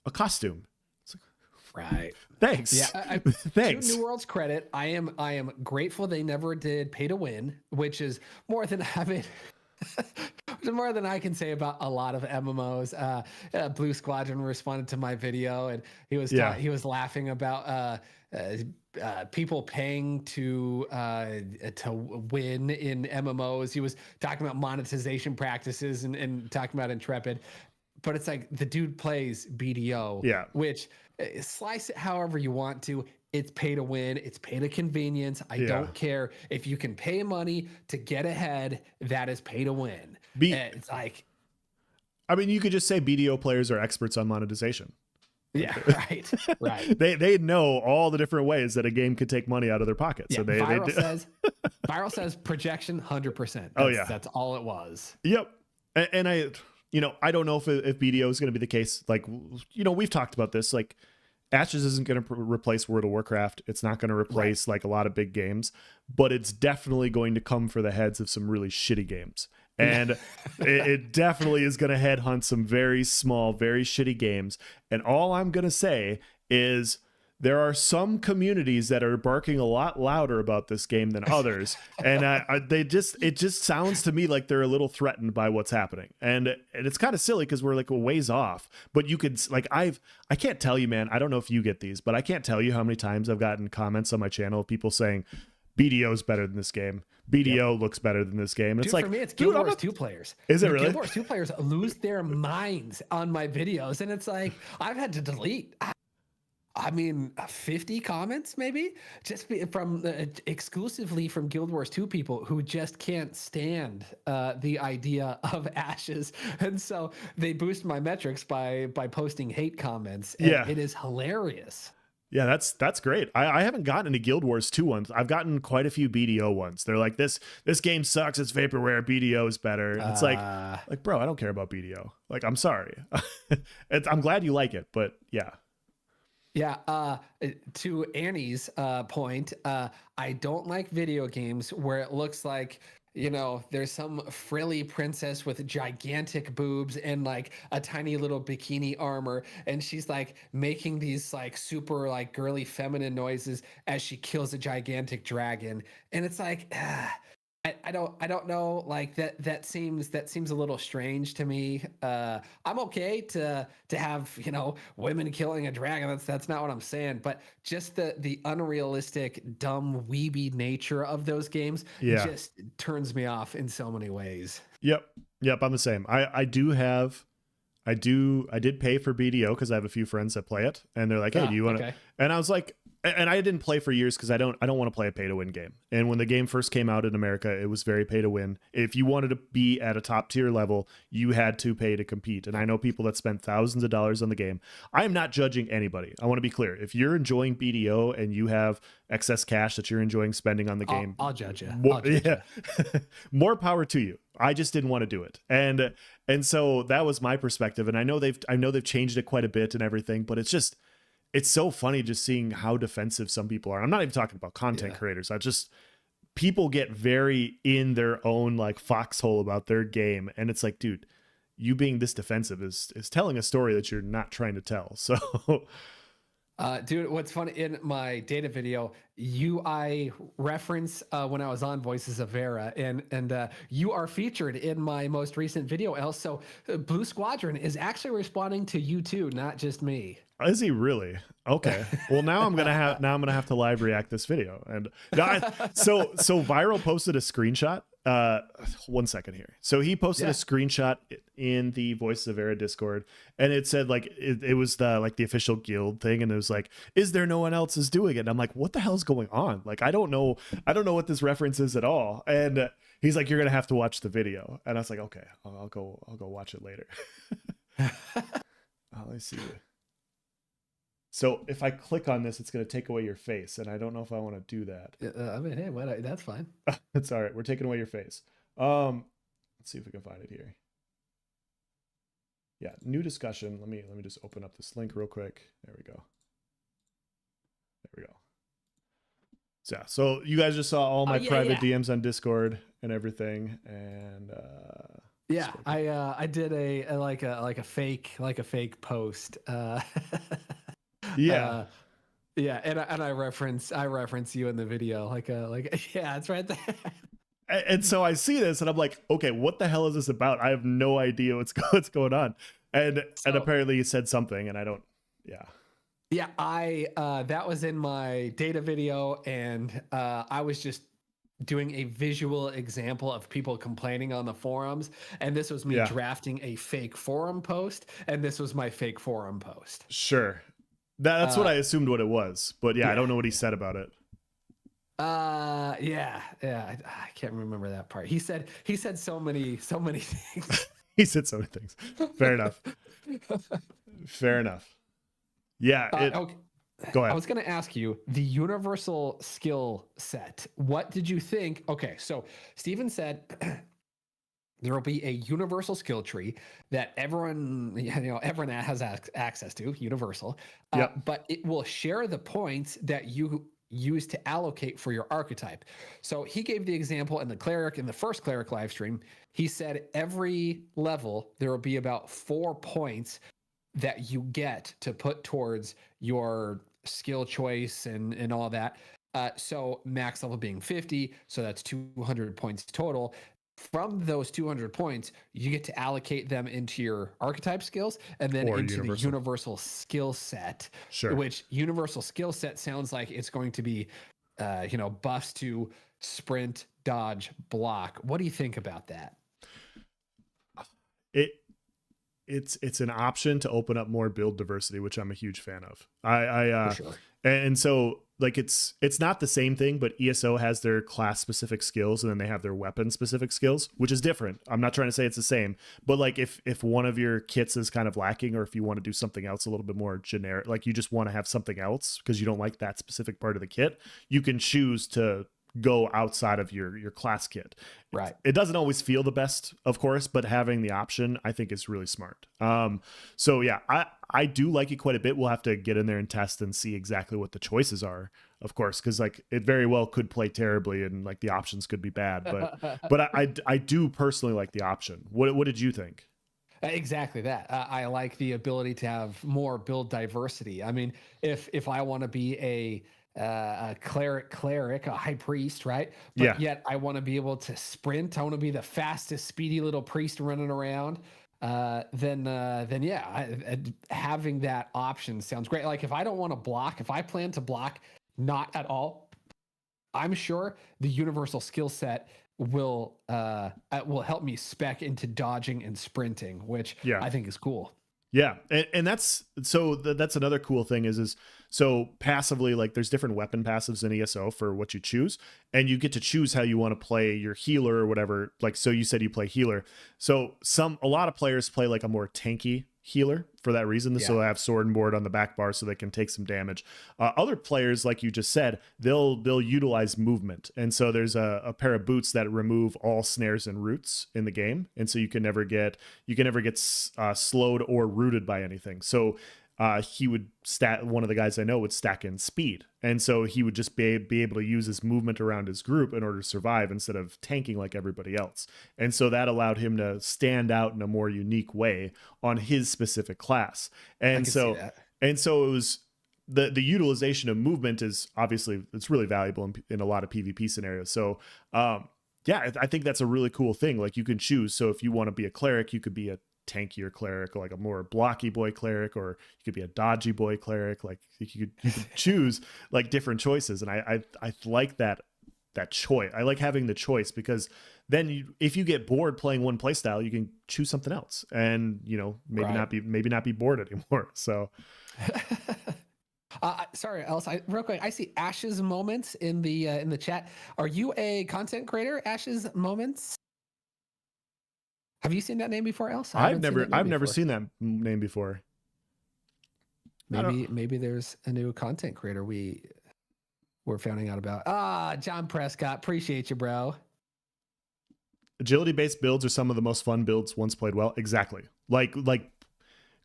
a costume. It's like, right. Thanks. Yeah. Thanks. To New World's credit, I am grateful they never did pay to win, which is more than having more than I can say about a lot of MMOs. Blue Squadron responded to my video, and he was laughing about people paying to win in MMOs. He was talking about monetization practices and talking about Intrepid. But it's like the dude plays BDO, which slice it however you want to. It's pay to win. It's pay to convenience. I don't care if you can pay money to get ahead. That is pay to win. It's like, I mean, you could just say BDO players are experts on monetization. Yeah, right. They know all the different ways that a game could take money out of their pocket. Yeah, so Viral says projection 100%. That's all it was. Yep. And I don't know if BDO is going to be the case. Like, we've talked about this. Like, Ashes isn't going to replace World of Warcraft. It's not going to replace like a lot of big games, but it's definitely going to come for the heads of some really shitty games. And it definitely is going to headhunt some very small, very shitty games. And all I'm going to say is there are some communities that are barking a lot louder about this game than others. And it just sounds to me like they're a little threatened by what's happening. And it's kind of silly because we're like a ways off, but you could like, I can't tell you, man, I don't know if you get these, but I can't tell you how many times I've gotten comments on my channel of people saying BDO is better than this game. BDO looks better than this game. And it's like, for me, it's Guild Wars 2 players. Is it really? Guild Wars 2 players lose their minds on my videos. And it's like, I've had to delete 50 comments maybe from exclusively from Guild Wars 2 people who just can't stand the idea of Ashes, and so they boost my metrics by posting hate comments. And it is hilarious. Yeah, that's great. I haven't gotten any Guild Wars 2 ones. I've gotten quite a few BDO ones. They're like, this game sucks. It's vaporware. BDO is better. And it's like, bro, I don't care about BDO. Like, I'm sorry. I'm glad you like it, but yeah. Yeah, to Annie's point, I don't like video games where it looks like, you know, there's some frilly princess with gigantic boobs and like a tiny little bikini armor, and she's like making these like super like girly feminine noises as she kills a gigantic dragon, and it's like I don't know, like that seems a little strange to me. I'm okay to have, you know, women killing a dragon. That's not what I'm saying, but just the unrealistic, dumb, weeby nature of those games just turns me off in so many ways. Yep, I'm the same. I did pay for BDO because I have a few friends that play it, and they're like, hey, do you want to? Okay. And I was like, and I didn't play for years because I don't want to play a pay to win game. And when the game first came out in America, it was very pay to win. If you wanted to be at a top tier level, you had to pay to compete. And I know people that spent thousands of dollars on the game. I am not judging anybody. I want to be clear. If you're enjoying BDO and you have excess cash that you're enjoying spending on the game, I'll judge you. More power to you. I just didn't want to do it. And so that was my perspective. And I know they've changed it quite a bit and everything, but it's so funny just seeing how defensive some people are. I'm not even talking about content creators. People get very in their own like foxhole about their game. And it's like, dude, you being this defensive is telling a story that you're not trying to tell. So dude, what's funny, in my data video, I reference when I was on Voices of Vera, and you are featured in my most recent video, El. So Blue Squadron is actually responding to you too, not just me. Is he really? Okay. Well, now I'm gonna have to live react this video. And so Viral posted a screenshot. 1 second here. So he posted a screenshot in the Voices of Era Discord, and it said like it was the official guild thing, and it was like, is there no one else is doing it? And I'm like, what the hell's going on? Like, I don't know what this reference is at all. And he's like, you're gonna have to watch the video. And I was like, okay, I'll go watch it later. Let me see. So if I click on this, it's going to take away your face, and I don't know if I want to do that. Hey, that's fine. It's all right. We're taking away your face. Let's see if we can find it here. Yeah, new discussion. Let me just open up this link real quick. There we go. So you guys just saw all my private DMs on Discord and everything, and I did a fake post. Yeah. And I reference you in the video, it's right there. And so I see this and I'm like, okay, what the hell is this about? I have no idea what's going on. And apparently you said something, and I don't. That was in my data video, and I was just doing a visual example of people complaining on the forums, and this was me drafting a fake forum post, and this was my fake forum post. Sure. That's what I assumed what it was, but I don't know what he said about it. I can't remember that part. He said so many things. He said so many things. Fair enough. Yeah. Okay. Go ahead. I was going to ask you the universal skill set. What did you think? Okay, so Steven said there will be a universal skill tree that everyone has access to, universal. Yep. But it will share the points that you use to allocate for your archetype. So he gave the example in the first cleric live stream. He said every level there will be about 4 points that you get to put towards your skill choice and all that. So max level being 50, so that's 200 points total. From those 200 points, you get to allocate them into your archetype skills and then into the universal skill set. Sure. Which universal skill set sounds like it's going to be, buffs to sprint, dodge, block. What do you think about that? It's an option to open up more build diversity, which I'm a huge fan of. For sure. And so like it's not the same thing, but ESO has their class specific skills and then they have their weapon specific skills, which is different. I'm not trying to say it's the same, but like if one of your kits is kind of lacking, or if you want to do something else a little bit more generic, like you just want to have something else because you don't like that specific part of the kit, you can choose to go outside of your class kit. Right. It doesn't always feel the best, of course, but having the option I think is really smart. So yeah, I do like it quite a bit. We'll have to get in there and test and see exactly what the choices are, of course, because like it very well could play terribly and like the options could be bad, but I do personally like the option. What did you think? Exactly that. I like the ability to have more build diversity. I mean, if I want to be a cleric, a high priest, right? But yet I want to be able to sprint. I want to be the fastest, speedy little priest running around. Then having that option sounds great. Like if I don't want to block, if I plan to block not at all, I'm sure the universal skill set will help me spec into dodging and sprinting, which I think is cool. Yeah. And that's another cool thing is so passively, like there's different weapon passives in ESO for what you choose, and you get to choose how you want to play your healer or whatever. Like, so you said you play healer. So a lot of players play like a more tanky healer for that reason. So they have sword and board on the back bar so they can take some damage. Other players, like you just said, they'll utilize movement. And so there's a pair of boots that remove all snares and roots in the game. And so you can never get slowed or rooted by anything. So he would one of the guys I know would stack in speed. And so he would just be able to use his movement around his group in order to survive instead of tanking like everybody else. And so that allowed him to stand out in a more unique way on his specific class. And so it was the utilization of movement is obviously, it's really valuable in a lot of PvP scenarios. So, I think that's a really cool thing. Like you can choose. So if you want to be a cleric, you could be a tankier cleric, or like a more blocky boy cleric, or you could be a dodgy boy cleric. Like you could choose like different choices. And I like that choice. I like having the choice because then if you get bored playing one playstyle, you can choose something else and maybe not be bored anymore. So sorry, Ellis. Real quick, I see Ash's Moments in the chat. Are you a content creator, Ash's Moments? Have you seen that name before, Ellis? I've never seen that name before. Maybe there's a new content creator we're finding out about. John Prescott, appreciate you, bro. Agility-based builds are some of the most fun builds once played well. Exactly. Like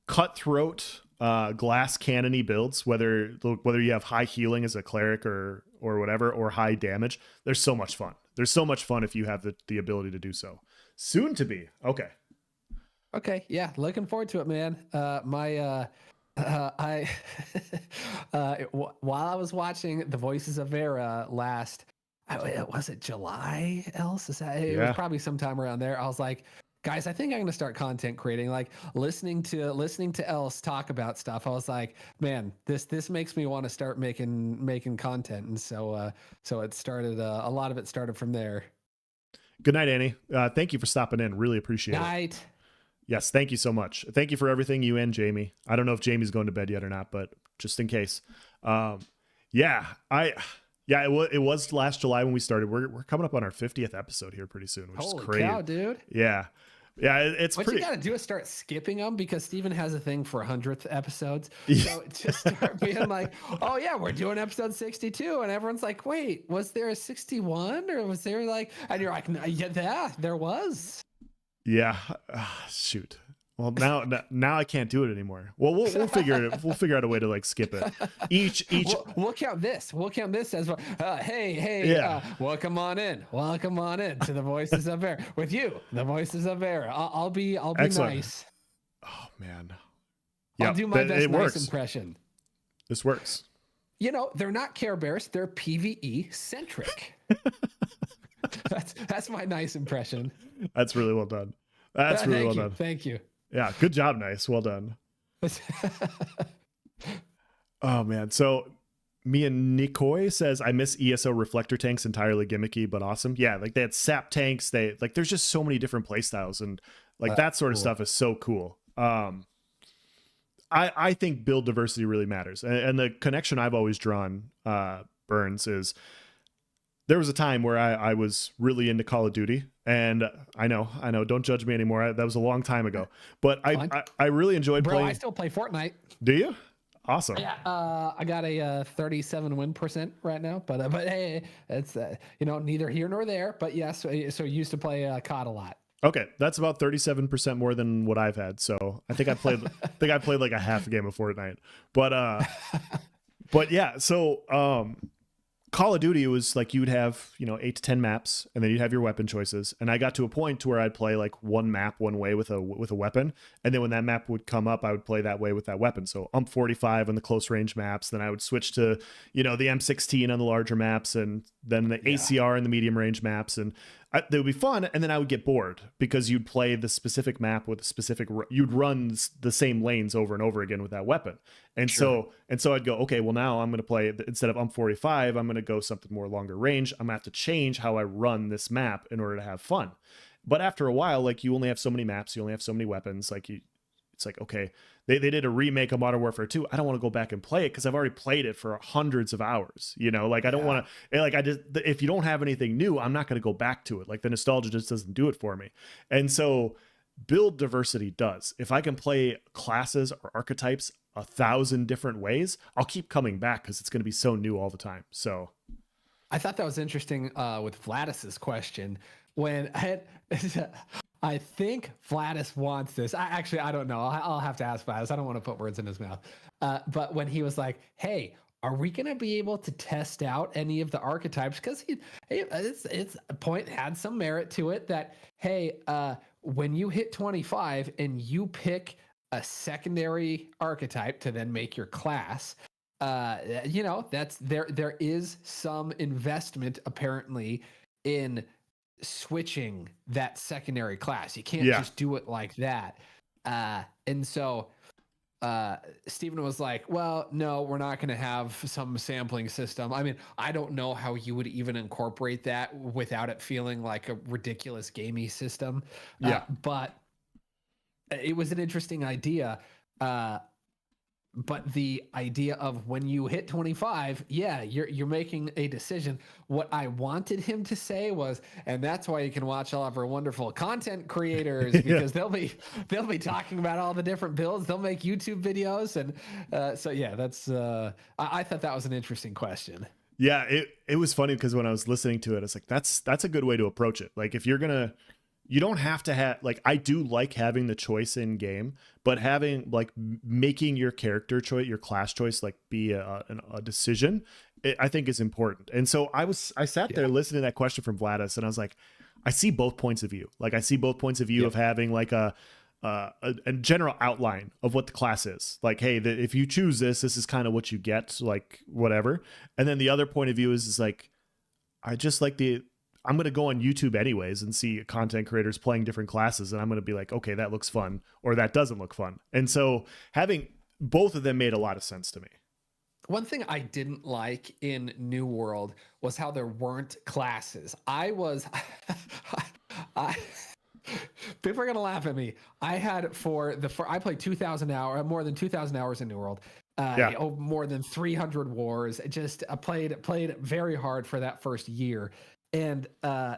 cutthroat, glass cannony builds, whether you have high healing as a cleric or whatever, or high damage. There's so much fun. There's so much fun if you have the ability to do so. Soon to be. Okay. Yeah. Looking forward to it, man. While I was watching The Voices of Vera last, was it July, Else? It was probably sometime around there. I was like, guys, I think I'm going to start content creating, like listening to Else talk about stuff. I was like, man, this makes me want to start making content. And so it started, a lot of it started from there. Good night, Annie. Thank you for stopping in. Really appreciate it. Yes, thank you so much. Thank you for everything, you and Jamie. I don't know if Jamie's going to bed yet or not, but just in case. It was last July when we started. We're coming up on our 50th episode here pretty soon, which is crazy. Holy cow, dude. Yeah, it's what pretty. You got to do is start skipping them, because Steven has a thing for 100th episodes. So just start being like, oh yeah, we're doing episode 62. And everyone's like, wait, was there a 61 or was there like, and you're like, yeah, there was. Yeah. Shoot. Well, now I can't do it anymore. Well, we'll figure it. We'll figure out a way to like skip it. Each. We'll count this. We'll count this as well. Hey. Yeah. Welcome on in. Welcome on in to the Voices of Air with you. The Voices of Air. I'll be Excellent. nice. Oh man. I'll do my best nice impression. This works. You know, they're not Care Bears. They're PvE centric. That's my nice impression. That's really well done. That's really well done. Thank you. Yeah, good job, nice. Well done. Oh man. So Mia Nikoi says, I miss ESO reflector tanks, entirely gimmicky but awesome. Yeah, like they had sap tanks. They like there's just so many different play styles, and like that sort of stuff is so cool. I think build diversity really matters. And the connection I've always drawn, Burns, is there was a time where I was really into Call of Duty, and I know, don't judge me anymore. That was a long time ago, but I really enjoyed playing. I still play Fortnite. Do you? Awesome. Yeah. I got a 37 win % right now, but hey, it's neither here nor there. But yes, so I used to play COD a lot. Okay, that's about 37% more than what I've had. So I think I played like a half a game of Fortnite. But yeah, so Call of Duty was like you would have 8 to 10 maps, and then you'd have your weapon choices. And I got to a point to where I'd play like one map one way with a weapon, and then when that map would come up, I would play that way with that weapon. So UMP-45 on the close range maps, then I would switch to the M16 on the larger maps, and then the ACR in the medium range maps, and they would be fun. And then I would get bored because you'd play the specific map with a specific, you'd run the same lanes over and over again with that weapon. And so I'd go, okay, well now I'm going to play, instead of UMP-45, I'm going to go something more longer range. I'm going to have to change how I run this map in order to have fun. But after a while, like you only have so many maps, you only have so many weapons. Like it's like, okay, they did a remake of Modern Warfare 2. I don't want to go back and play it because I've already played it for hundreds of hours. Like I don't want to, like if you don't have anything new, I'm not going to go back to it. Like the nostalgia just doesn't do it for me. And so build diversity does. If I can play classes or archetypes 1,000 different ways, I'll keep coming back because it's going to be so new all the time. So I thought that was interesting with Vladis's question when I think Vladis wants this. I don't know. I'll have to ask Vladis. I don't want to put words in his mouth. But when he was like, hey, are we going to be able to test out any of the archetypes? Because it's a point had some merit to it that, hey, when you hit 25 and you pick a secondary archetype to then make your class, that's there is some investment apparently in switching that secondary class. You can't just do it like that. And so Stephen was like, well, no, we're not going to have some sampling system. I mean, I don't know how you would even incorporate that without it feeling like a ridiculous gamey system. But it was an interesting idea. But the idea of when you hit 25, you're making a decision. What I wanted him to say was, and that's why you can watch all of our wonderful content creators, because they'll be talking about all the different builds. They'll make YouTube videos, and that's I thought that was an interesting question. Yeah, it was funny because when I was listening to it, it's like that's a good way to approach it. Like if you're gonna. You don't have to have, like, I do like having the choice in game, but having, like, making your character choice, your class choice, like, be a decision, I think is important. And so I sat there listening to that question from Vladis, and I was like, I see both points of view. Like, I see both points of view of having, like, a general outline of what the class is. Like, hey, if you choose this is kind of what you get, like, whatever. And then the other point of view is like, I just like I'm going to go on YouTube anyways and see content creators playing different classes. And I'm going to be like, okay, that looks fun, or that doesn't look fun. And so having both of them made a lot of sense to me. One thing I didn't like in New World was how there weren't classes. People are going to laugh at me. I had I played 2,000 hours, more than 2,000 hours in New World. More than 300 wars. I played very hard for that first year. And I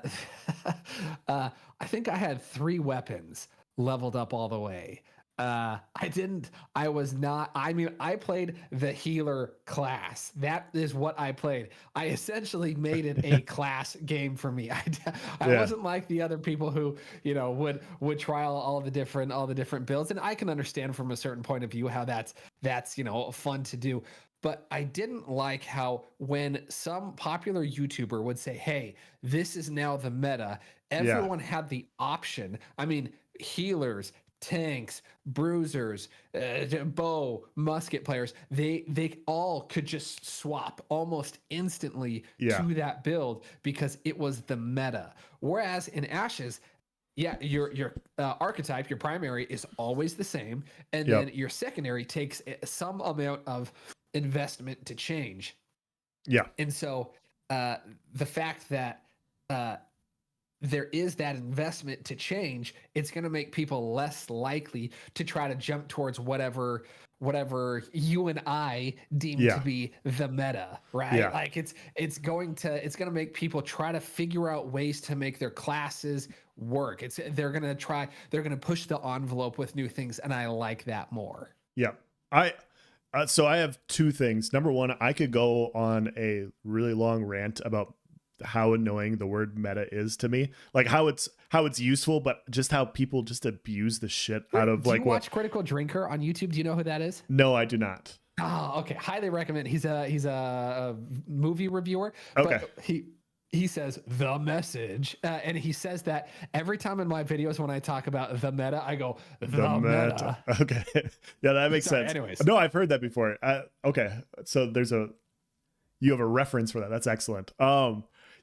think I had 3 weapons leveled up all the way. I didn't. I was not. I mean, I played the healer class. That is what I played. I essentially made it a class game for me. I Yeah. wasn't like the other people who, you know, would trial all the different builds, and I can understand from a certain point of view how that's you know fun to do. But I didn't like how when some popular YouTuber would say, "Hey, this is now the meta," Yeah. everyone had the option. I mean, healers, tanks, bruisers, bow, musket players, they all could just swap almost instantly Yeah. to that build because it was the meta. Whereas in Ashes, yeah, your archetype, your primary is always the same, and Yep. then your secondary takes some amount of investment to change. Yeah. And so the fact that uh, there is that investment to change, it's going to make people less likely to try to jump towards whatever you and I deem to Yeah. be the meta, right? Yeah. Like it's going to make people try to figure out ways to make their classes work. They're going to push the envelope with new things, and I like that more. Yeah. So I have two things. Number one, I could go on a really long rant about how annoying the word meta is to me, like how it's useful, but just how people just abuse the shit out of Do like you what. watch Critical Drinker on YouTube? Do you know who that is? No, I do not. Oh, okay. Highly recommend. He's a movie reviewer, Okay. but he says the message, and he says that every time in my videos when I talk about the meta, I go the meta. Okay. Yeah, that makes Sorry, sense. anyways. No, I've heard that before. Okay. So you have a reference for that. That's excellent.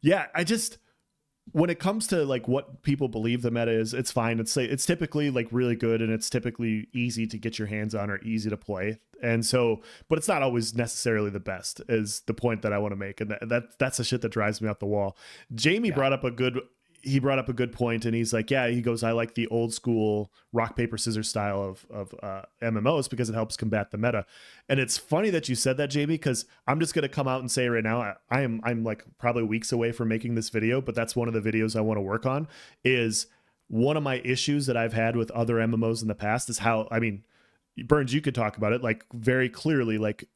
Yeah, when it comes to like what people believe the meta is, it's fine. It's typically like really good, and it's typically easy to get your hands on or easy to play. And so, but it's not always necessarily the best is the point that I want to make. And that's the shit that drives me off the wall. Jamie brought up a good point, and he's like, yeah, he goes, I like the old school rock, paper, scissors style of MMOs because it helps combat the meta. And it's funny that you said that, Jamie, because I'm just going to come out and say right now, I'm like probably weeks away from making this video, but that's one of the videos I want to work on. Is one of my issues that I've had with other MMOs in the past is how, I mean, Burns, you could talk about it like very clearly. Like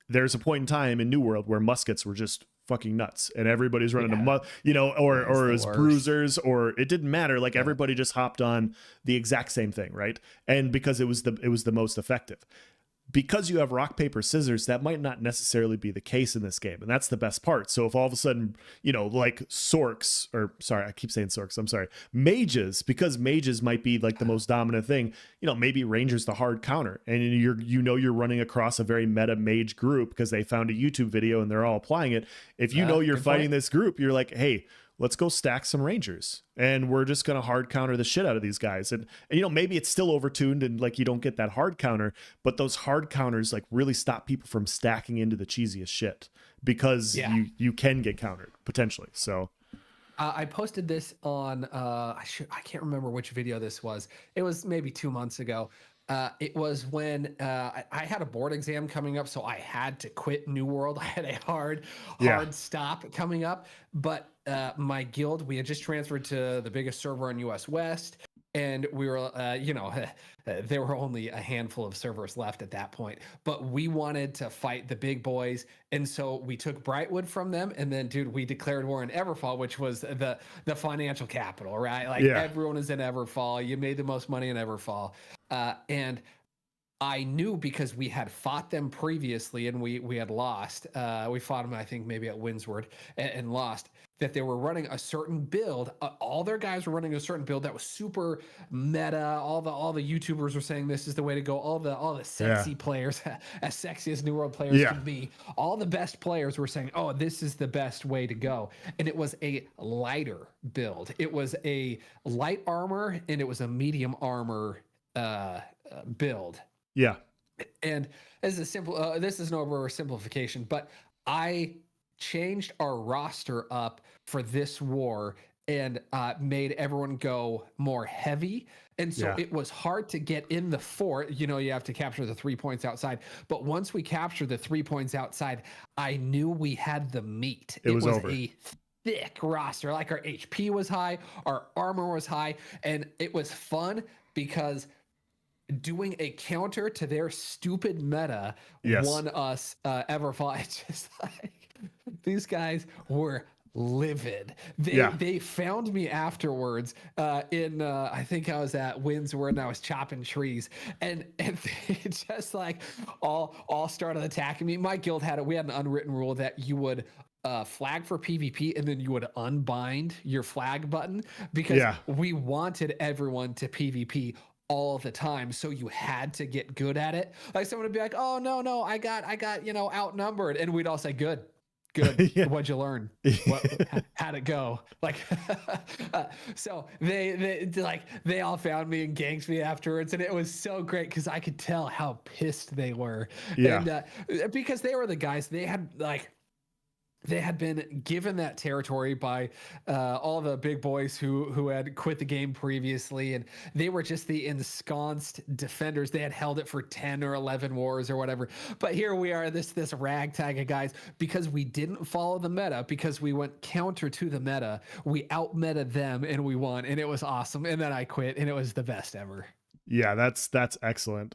there's a point in time in New World where muskets were just fucking nuts, and everybody's running or as bruisers, or it didn't matter. Like everybody just hopped on the exact same thing, right? And because it was the most effective. Because you have rock, paper, scissors, that might not necessarily be the case in this game. And that's the best part. So if all of a sudden, like sorks, or sorry, I keep saying sorks, I'm sorry, mages, because mages might be like the most dominant thing, maybe rangers the hard counter. And you're running across a very meta mage group because they found a YouTube video and they're all applying it. If you're fighting this group, you're like, hey, let's go stack some rangers and we're just going to hard counter the shit out of these guys. And maybe it's still overtuned and like you don't get that hard counter, but those hard counters like really stop people from stacking into the cheesiest shit because you can get countered potentially. So I posted this on I can't remember which video this was. It was maybe 2 months ago. It was when I had a board exam coming up, so I had to quit New World. I had a hard stop coming up, but my guild, we had just transferred to the biggest server in US West, and we were, there were only a handful of servers left at that point, but we wanted to fight the big boys, and so we took Brightwood from them, and then, dude, we declared war in Everfall, which was the financial capital, right? Like everyone is in Everfall. You made the most money in Everfall. And I knew because we had fought them previously and we had lost. We fought them, I think, maybe at Windsward and lost. That they were running a certain build. All their guys were running a certain build that was super meta. All the YouTubers were saying this is the way to go. All the sexy players, as sexy as New World players can be. All the best players were saying, "Oh, this is the best way to go." And it was a lighter build. It was a light armor and it was a medium armor build. Yeah. And this is simple. This is an oversimplification, but I changed our roster up for this war and made everyone go more heavy. And so it was hard to get in the fort. You have to capture the 3 points outside. But once we captured the 3 points outside, I knew we had the meat. It was over. A thick roster. Like our HP was high, our armor was high, and it was fun because doing a counter to their stupid meta Yes. won us ever fought. It's just like these guys were livid. They found me afterwards in I think I was at Windsor and I was chopping trees, and they just like all started attacking me. My guild we had an unwritten rule that you would flag for PvP and then you would unbind your flag button because we wanted everyone to PvP all the time, so you had to get good at it. Like someone would be like, "Oh no, I got outnumbered," and we'd all say, "Good." What'd you learn? How'd it go? Like, so they all found me and ganked me afterwards, and it was so great because I could tell how pissed they were. And because they were the guys, they had been given that territory by all the big boys who had quit the game previously, and they were just the ensconced defenders. They had held it for 10 or 11 wars or whatever. But here we are, this ragtag of guys, because we didn't follow the meta, because we went counter to the meta, we out-meta them and we won, and it was awesome. And then I quit, and it was the best ever. Yeah, that's excellent.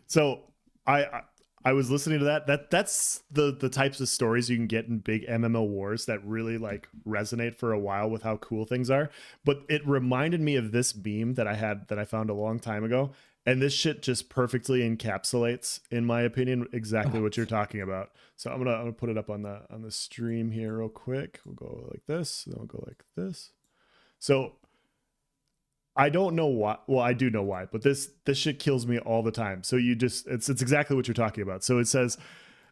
So I was listening to that's the types of stories you can get in big MMO wars that really like resonate for a while with how cool things are. But it reminded me of this meme that I found a long time ago. And this shit just perfectly encapsulates, in my opinion, exactly what you're talking about. So I'm gonna put it up on the stream here real quick. We'll go like this, then we'll go like this. So I don't know why. Well, I do know why, but this shit kills me all the time. So it's exactly what you're talking about. So it says,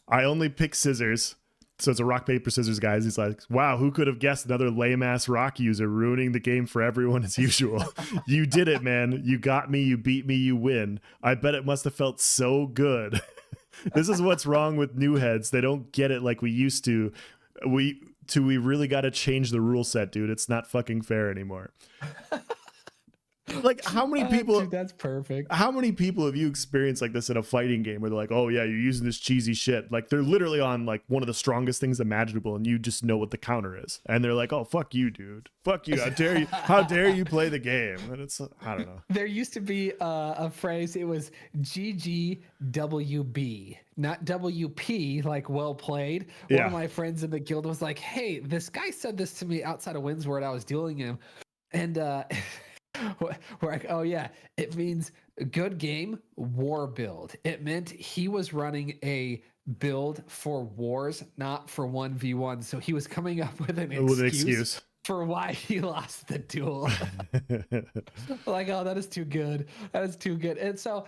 I only pick scissors. So it's a rock, paper, scissors, guys. He's like, wow, who could have guessed another lame ass rock user ruining the game for everyone as usual? You did it, man. You got me. You beat me. You win. I bet it must have felt so good. This is what's wrong with new heads. They don't get it like we used to. We really got to change the rule set, dude. It's not fucking fair anymore. Like, how many people Dude, that's perfect. How many people have you experienced like this in a fighting game where they're like, oh yeah, you're using this cheesy shit, like they're literally on like one of the strongest things imaginable and you just know what the counter is, and they're like, oh fuck you, dude, fuck you, how dare you play the game? And it's, I don't know, there used to be a phrase, it was GGWB, not WP, like well played. One of my friends in the guild was like, hey, this guy said this to me outside of Windsor, I was dueling him, and we're like, oh yeah, it means good game, war build. It meant he was running a build for wars, not for 1v1. So he was coming up with an excuse for why he lost the duel. Like, oh, that is too good. That is too good. And so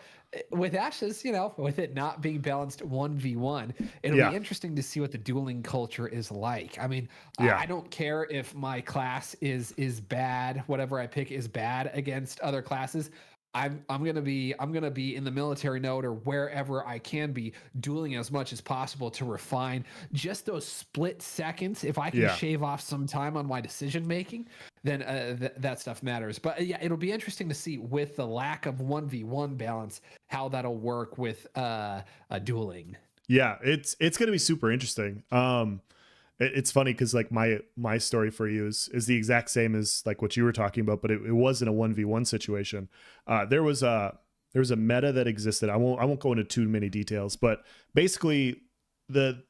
with Ashes, with it not being balanced 1v1, it'll be interesting to see what the dueling culture is like. I mean, I don't care if my class is bad, whatever I pick is bad against other classes. I'm gonna be in the military node or wherever I can be dueling as much as possible to refine just those split seconds. If I can shave off some time on my decision making, then that stuff matters. But yeah, it'll be interesting to see with the lack of 1v1 balance how that'll work with dueling. Yeah, it's gonna be super interesting. It's funny because like my story for you is the exact same as like what you were talking about, but it wasn't a 1v1 situation. There was a meta that existed. I won't go into too many details, but basically the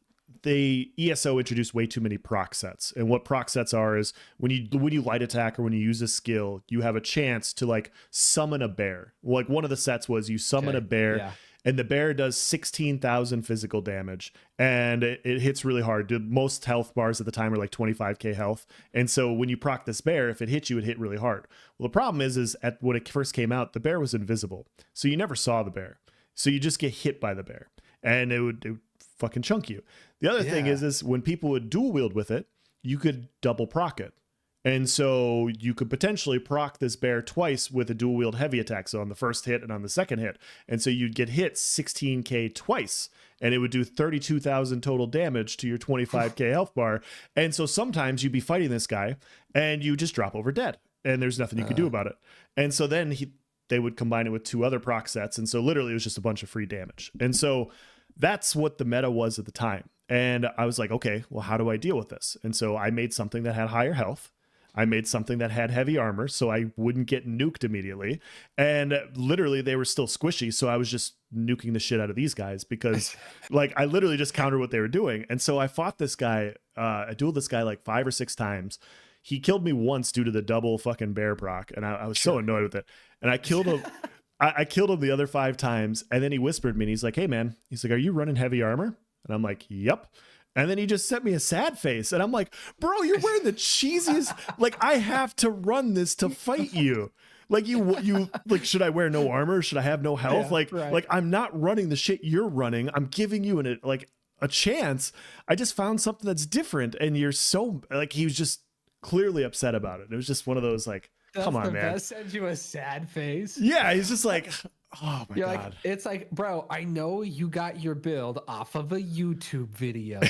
ESO introduced way too many proc sets. And what proc sets are is when you light attack or when you use a skill, you have a chance to like summon a bear. Like one of the sets was you summon a bear. Yeah. And the bear does 16,000 physical damage, and it hits really hard. Most health bars at the time are like 25k health, and so when you proc this bear, if it hits you, it hit really hard. Well, the problem is when it first came out, the bear was invisible, so you never saw the bear. So you just get hit by the bear, and it would fucking chunk you. The other thing is when people would dual wield with it, you could double proc it. And so you could potentially proc this bear twice with a dual wield heavy attack. So on the first hit and on the second hit. And so you'd get hit 16k twice and it would do 32,000 total damage to your 25k health bar. And so sometimes you'd be fighting this guy and you just drop over dead and there's nothing you could do about it. And so then they would combine it with two other proc sets. And so literally it was just a bunch of free damage. And so that's what the meta was at the time. And I was like, okay, well, how do I deal with this? And so I made something that had higher health. I made something that had heavy armor so I wouldn't get nuked immediately. And literally they were still squishy. So I was just nuking the shit out of these guys because like I literally just countered what they were doing. And so I fought this guy, I dueled this guy like 5 or 6 times. He killed me once due to the double fucking bear proc. And I was so annoyed with it. And I killed him. I killed him the other 5 times. And then he whispered me and he's like, hey man, he's like, are you running heavy armor? And I'm like, yep. And then he just sent me a sad face. And I'm like, bro, you're wearing the cheesiest, like I have to run this to fight you. Like you like, should I wear no armor? Should I have no health? Yeah, like I'm not running the shit you're running. I'm giving you a chance. I just found something that's different. And you're so like, he was just clearly upset about it. It was just one of those like, come on, man. Send you a sad face. Yeah, he's just like, oh my You're god. like, it's like, bro, I know you got your build off of a YouTube video.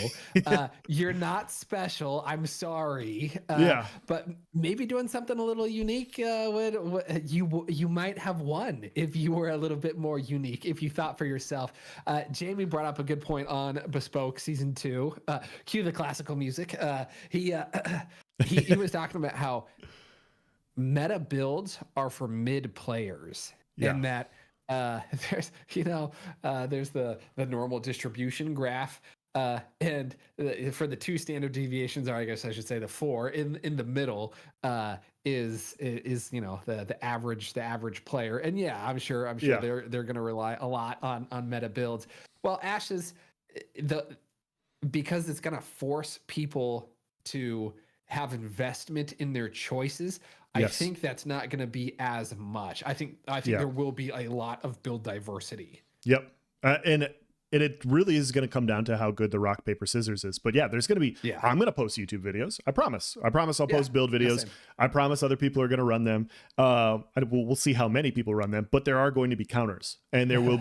You're not special. I'm sorry. Yeah, but maybe doing something a little unique would you might have won if you were a little bit more unique. If you thought for yourself. Jamie brought up a good point on Bespoke Season 2. Cue the classical music. He was talking about how meta builds are for mid players, and that there's there's the normal distribution graph, and for the 2 standard deviations, or I guess I should say the 4 in the middle is the average player. And yeah, I'm sure they're going to rely a lot on meta builds. Well, Ashes, because it's going to force people to have investment in their choices. I think that's not going to be as much. I think there will be a lot of build diversity. Yep. And it really is going to come down to how good the rock, paper, scissors is. But yeah, there's going to be, I'm going to post YouTube videos. I promise I'll post build videos. I promise other people are going to run them. We'll see how many people run them, but there are going to be counters, and there will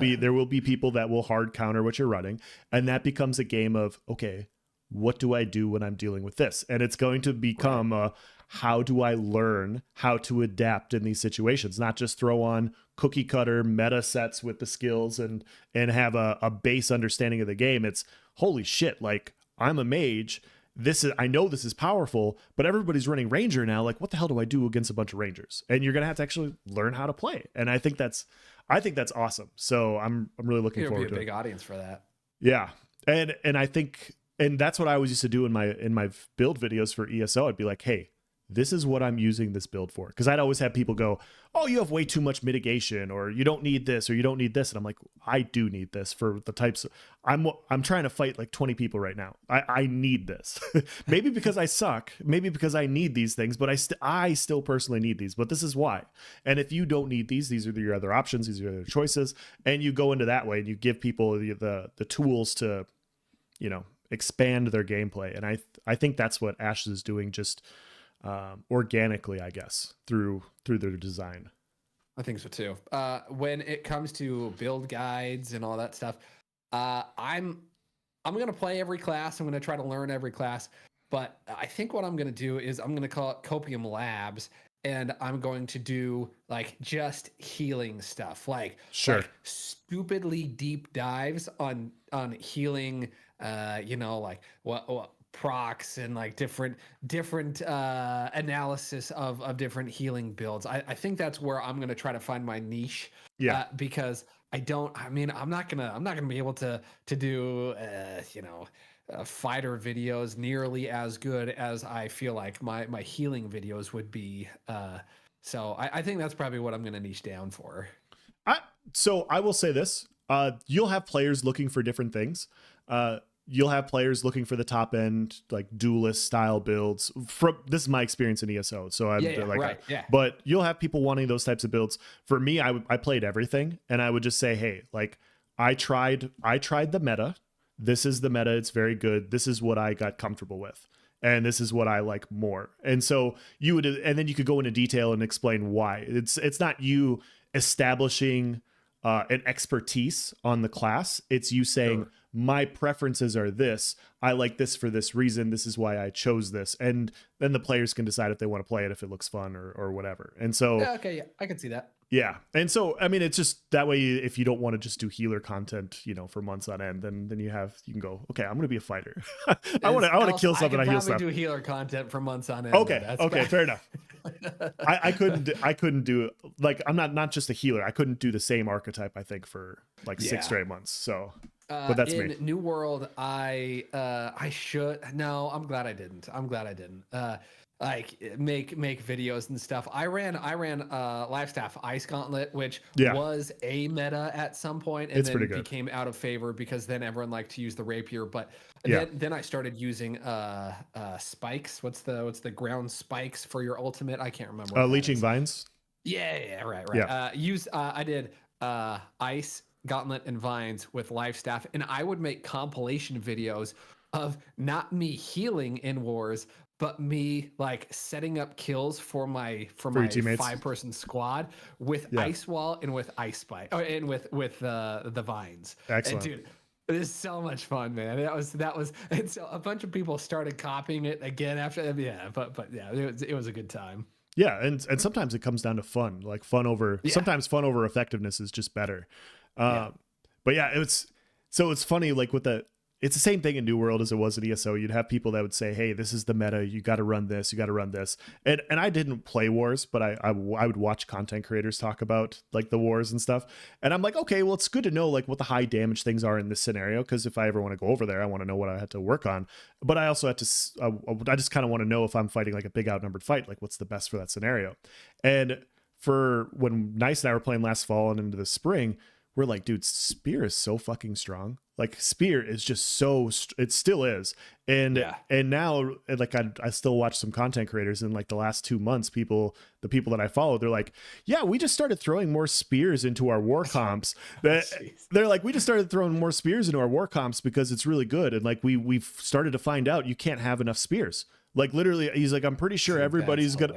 be people that will hard counter what you're running. And that becomes a game of, okay, what do I do when I'm dealing with this? And it's going to become how do I learn how to adapt in these situations? Not just throw on cookie cutter meta sets with the skills and have a base understanding of the game. It's holy shit. Like, I'm a mage. I know this is powerful, but everybody's running ranger now. Like, what the hell do I do against a bunch of rangers? And you're going to have to actually learn how to play. And I think that's awesome. So I'm really looking forward to it. Be a big audience for that. Yeah. And I think, and that's what I always used to do in my build videos for ESO. I'd be like, hey, this is what I'm using this build for. Because I'd always have people go, oh, you have way too much mitigation, or you don't need this, or you don't need this. And I'm like, I do need this for the types. I'm trying to fight like 20 people right now. I need this. Maybe because I suck. Maybe because I need these things, but I still personally need these. But this is why. And if you don't need these are your other options. These are your other choices. And you go into that way and you give people the tools to, expand their gameplay. And I think that's what Ashes is doing, just organically, I guess, through their design. I think so too. When it comes to build guides and all that stuff, I'm going to play every class. I'm going to try to learn every class, but I think what I'm going to do is I'm going to call it Copium Labs, and I'm going to do like just healing stuff, like stupidly deep dives on healing. Like what procs and like different analysis of different healing builds. I think that's where I'm going to try to find my niche. Because I'm not gonna be able to do fighter videos nearly as good as I feel like my healing videos would be. So I think that's probably what I'm going to niche down for. So I will say this, you'll have players looking for different things. You'll have players looking for the top end, like duelist style builds. This is my experience in ESO. So but you'll have people wanting those types of builds. For me, I played everything, and I would just say, hey, like I tried the meta. This is the meta. It's very good. This is what I got comfortable with, and this is what I like more. And so and then you could go into detail and explain why. It's not you establishing an expertise on the class. It's you saying, my preferences are this. I like this for this reason. This is why I chose this. And then the players can decide if they want to play it, if it looks fun or whatever. And so, I can see that. Yeah. And so, I mean, it's just that way, if you don't want to just do healer content, you know, for months on end, then you can go, okay, I'm going to be a fighter. I want to kill something. I heal stuff. I do healer content for months on end. Okay. Okay. Fair enough. I couldn't do like, I'm not just a healer. I couldn't do the same archetype, I think, for like 6 straight months. So, but that's in me. New World, I should. No, I'm glad I didn't. Like make videos and stuff. I ran Life Staff Ice Gauntlet, which was a meta at some point, and then became out of favor because then everyone liked to use the rapier. But then I started using spikes. What's the ground spikes for your ultimate? I can't remember. Leeching vines. Yeah, right. Yeah. I did Ice Gauntlet and Vines with Life Staff, and I would make compilation videos of not me healing in wars, but me like setting up kills for my 5-person squad with Ice Wall and with Ice Spike, and with the Vines. Excellent. And dude, it is so much fun, man. That was, and so a bunch of people started copying it again after. But it was a good time. Yeah, and sometimes it comes down to fun, like sometimes fun over effectiveness is just better. But yeah, it's funny, like it's the same thing in New World as it was in ESO. You'd have people that would say, hey, this is the meta, you got to run this, you got to run this. And I didn't play wars, but I would watch content creators talk about like the wars and stuff. And I'm like, okay, well, it's good to know like what the high damage things are in this scenario, because if I ever want to go over there, I want to know what I had to work on. But I also had to, I just kind of want to know if I'm fighting like a big outnumbered fight, like what's the best for that scenario. And for when Nice and I were playing last fall and into the spring, we're like, dude, Spear is so fucking strong. Like Spear is just it still is. And now, like I still watch some content creators in like the last 2 months, the people that I follow, they're like, yeah, we just started throwing more spears into our war comps. They're like, we just started throwing more spears into our war comps because it's really good. And like, we've started to find out you can't have enough spears. Like literally, he's like, I'm pretty sure everybody's gonna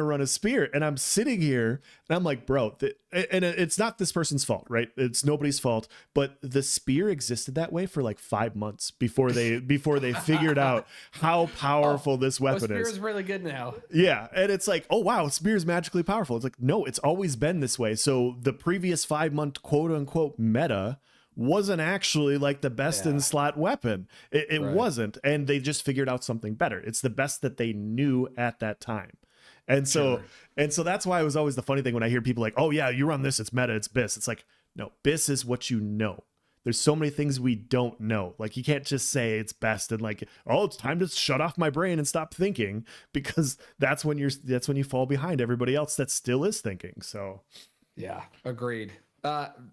run a spear. And I'm sitting here and I'm like, bro, and it's not this person's fault, right? It's nobody's fault, but the spear existed that way for like 5 months before they figured out how powerful this weapon is. Spear's really good now. Yeah. And it's like, oh wow, spear's magically powerful. It's like, no, it's always been this way. So the previous 5-month quote unquote meta wasn't actually like the best in slot weapon. It wasn't. And they just figured out something better. It's the best that they knew at that time. And so that's why it was always the funny thing when I hear people like, oh yeah, you run this, it's meta, it's BIS. It's like, no, BIS is what you know. There's so many things we don't know. Like you can't just say it's best and like, oh, it's time to shut off my brain and stop thinking, because that's when you fall behind everybody else that still is thinking. So yeah, agreed.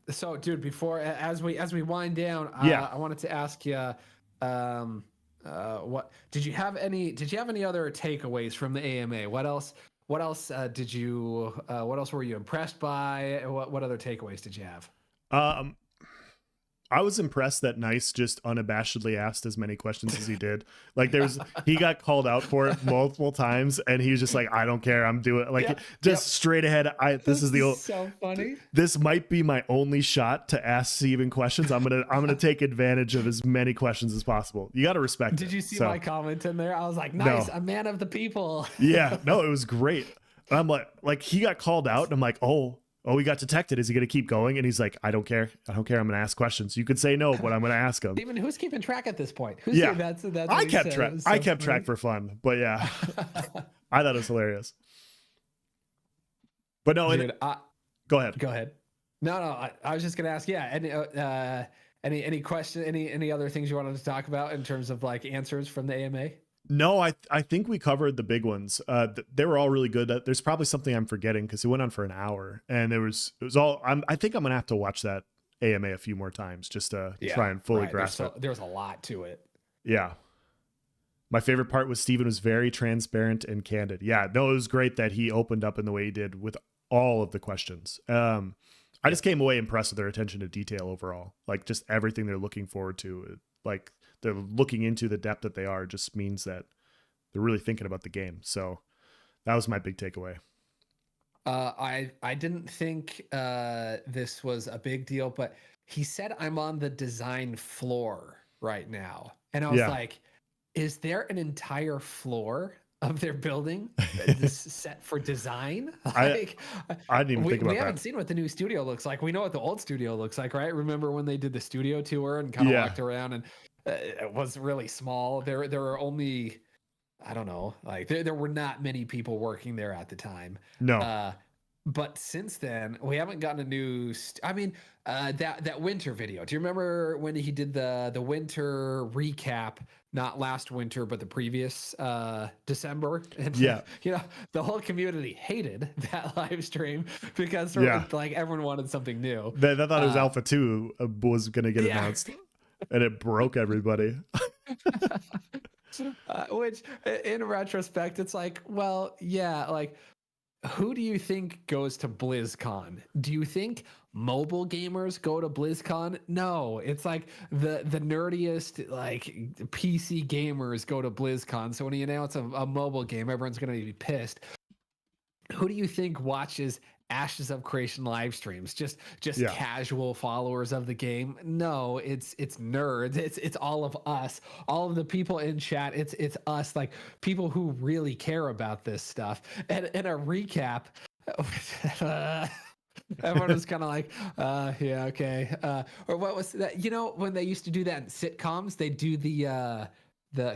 So dude, as we wind down, I wanted to ask you, what did you have any other takeaways from the AMA? What else what else were you impressed by? What other takeaways did you have? I was impressed that Nice just unabashedly asked as many questions as he did. Like he got called out for it multiple times, and he was just like, "I don't care, I'm doing it." Like straight ahead. This is so funny. This might be my only shot to ask Steven questions. I'm gonna take advantage of as many questions as possible. You got to respect. Did you see my comment in there? I was like, "Nice, a man of the people." Yeah, no, it was great. And I'm like he got called out, and I'm like, oh, he got detected. Is he going to keep going? And he's like, I don't care. I'm going to ask questions. You could say no, but I'm going to ask him. Even who's keeping track at this point? That's I kept track. I kept track for fun, but yeah, I thought it was hilarious. But no, dude, go ahead. Go ahead. No, I was just going to ask. Yeah. Any question? Any other things you wanted to talk about in terms of like answers from the AMA? No, I think we covered the big ones. They were all really good. There's probably something I'm forgetting because it went on for an hour, and it was all. I think I'm gonna have to watch that AMA a few more times just to try and fully grasp it. There's a lot to it. Yeah. My favorite part was Steven was very transparent and candid. Yeah, no, it was great that he opened up in the way he did with all of the questions. I just came away impressed with their attention to detail overall. Like just everything they're looking forward to. Like they're looking into the depth that they are just means that they're really thinking about the game. So that was my big takeaway. I didn't think this was a big deal, but he said I'm on the design floor right now. And I was like, is there an entire floor of their building, this set for design. Like, I didn't even think about we that. haven't seen what the new studio looks like. We know what the old studio looks like, right? Remember when they did the studio tour and kind of Yeah. walked around, and it was really small. There were only, I don't know, like there were not many people working there at the time. No. But since then, we haven't gotten a new. I mean, that winter video. Do you remember when he did the winter recap? Not last winter, but the previous December. And Yeah. you know, the whole community hated that live stream because Yeah. like everyone wanted something new. They thought it was Alpha 2 was going to get announced, and it broke everybody. Which, in retrospect, it's like, well, yeah, like, who do you think goes to BlizzCon? Do you think mobile gamers go to BlizzCon? No, it's like the nerdiest like PC gamers go to BlizzCon. So when you announce a mobile game, everyone's going to be pissed. Who do you think watches Ashes of Creation live streams? Just casual followers of the game? No, it's nerds. It's all of us, all of the people in chat. It's us, like people who really care about this stuff. And in a recap, everyone was kind of like, yeah, okay. Or what was that? You know, when they used to do that in sitcoms, they do the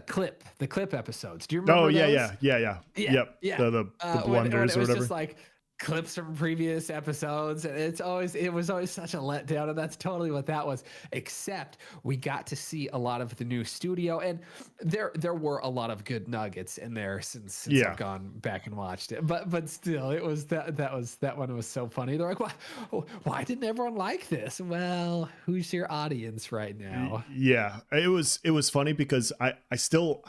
clip episodes. Do you remember? Oh yeah, those? yeah. Yep. Yeah. The blunders when or it was whatever. just like clips from previous episodes, and it was always such a letdown, and that's totally what that was. Except we got to see a lot of the new studio, and there were a lot of good nuggets in there since I've gone back and watched it. But still, it was that one was so funny. They're like, why didn't everyone like this? Well, who's your audience right now? Yeah, it was funny because I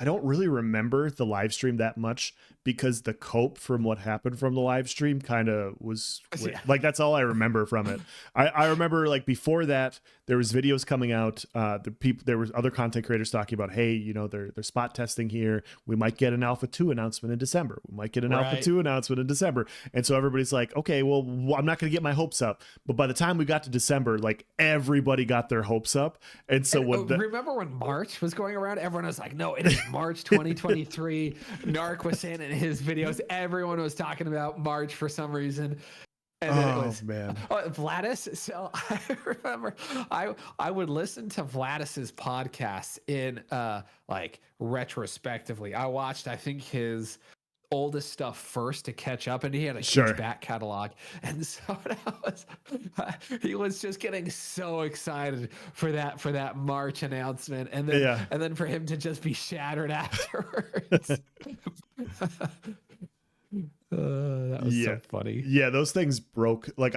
don't really remember the live stream that much, because the cope from what happened from the live stream kind of was like, that's all I remember from it. I remember like before that there was videos coming out, there was other content creators talking about, hey, you know, they're spot testing here, we might get an Alpha 2 announcement in December, Alpha 2 announcement in December. And so everybody's like, okay, well, I'm not going to get my hopes up. But by the time we got to December, like everybody got their hopes up. And so remember when March was going around, everyone was like, no, it is March 2023. Narc was saying in his videos, everyone was talking about March for some reason. And then it was, man. Vladis. So I remember I would listen to Vladis's podcasts in like retrospectively. I watched, I think, his oldest stuff first to catch up, and he had a huge back catalog, and so he was just getting so excited for that March announcement, and then for him to just be shattered afterwards. That was so funny. Yeah, those things broke. Like